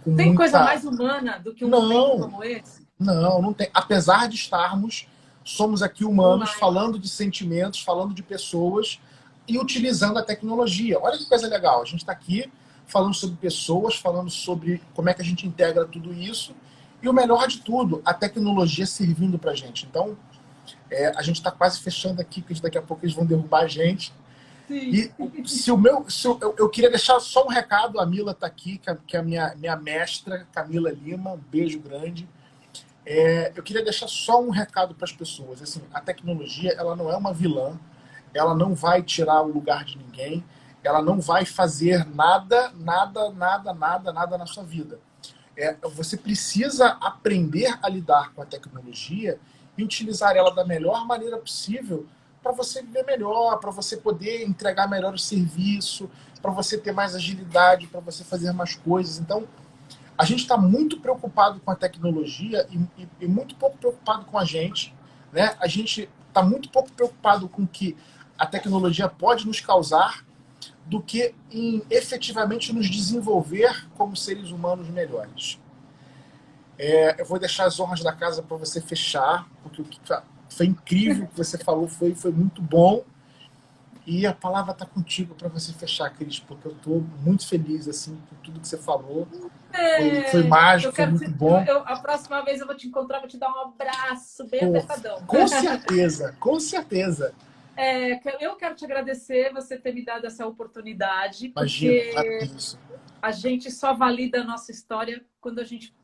com Tem coisa muita... mais humana do que um momento Não, como esse? não tem. Apesar de somos aqui humanos Online. falando de sentimentos, falando de pessoas e utilizando a tecnologia. Olha que coisa legal, a gente está aqui falando sobre pessoas, falando sobre como é que a gente integra tudo isso e o melhor de tudo, a tecnologia servindo para a gente. Então, a gente está quase fechando aqui, porque daqui a pouco eles vão derrubar a gente. Sim. E eu queria deixar só um recado, a Mila está aqui, que é a minha mestra, Camila Lima, um beijo grande. Eu queria deixar só um recado para as pessoas. Assim, a tecnologia, ela não é uma vilã, ela não vai tirar o lugar de ninguém, ela não vai fazer nada na sua vida. Você precisa aprender a lidar com a tecnologia e utilizar ela da melhor maneira possível para você viver melhor, para você poder entregar melhor o serviço, para você ter mais agilidade, para você fazer mais coisas. Então, a gente está muito preocupado com a tecnologia e muito pouco preocupado com a gente, né? A gente está muito pouco preocupado com o que a tecnologia pode nos causar do que em efetivamente nos desenvolver como seres humanos melhores. Eu vou deixar as honras da casa para você fechar, porque o que foi incrível o que você falou, foi muito bom. E a palavra está contigo para você fechar, Cris, porque eu estou muito feliz assim, com tudo que você falou. Foi mágico, foi muito bom. A próxima vez eu vou te encontrar, vou te dar um abraço bem apertadão. Com certeza, com certeza. Eu quero te agradecer você ter me dado essa oportunidade, Imagina, porque isso. a gente só valida a nossa história quando a gente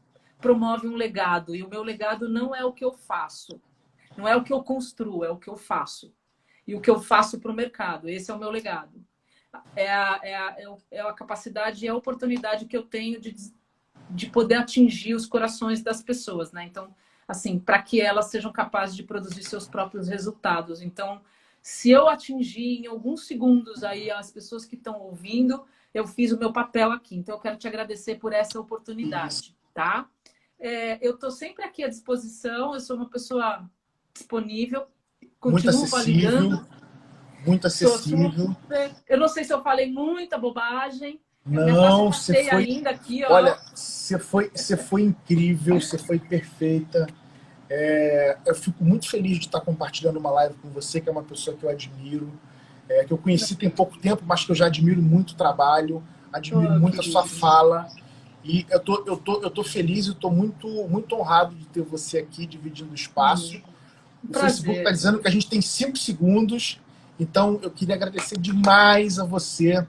promove um legado. E o meu legado não é o que eu faço, não é o que eu construo, é o que eu faço. E o que eu faço para o mercado. Esse é o meu legado. É a capacidade e a oportunidade que eu tenho de poder atingir os corações das pessoas, né? Então, assim, para que elas sejam capazes de produzir seus próprios resultados. Então, se eu atingir em alguns segundos aí as pessoas que estão ouvindo, eu fiz o meu papel aqui. Então, eu quero te agradecer por essa oportunidade, tá? Eu estou sempre aqui à disposição, eu sou uma pessoa disponível, continuo validando. Muito acessível. Eu não sei se eu falei muita bobagem. Não, você foi... ainda aqui, ó. Olha, você foi incrível, você foi perfeita. Eu fico muito feliz de estar compartilhando uma live com você, que é uma pessoa que eu admiro, que eu conheci tem pouco tempo, mas que eu já admiro muito o trabalho, admiro muito a sua fala. E eu tô feliz e estou muito honrado de ter você aqui dividindo o espaço. O Facebook está dizendo que a gente tem 5 segundos, então eu queria agradecer demais a você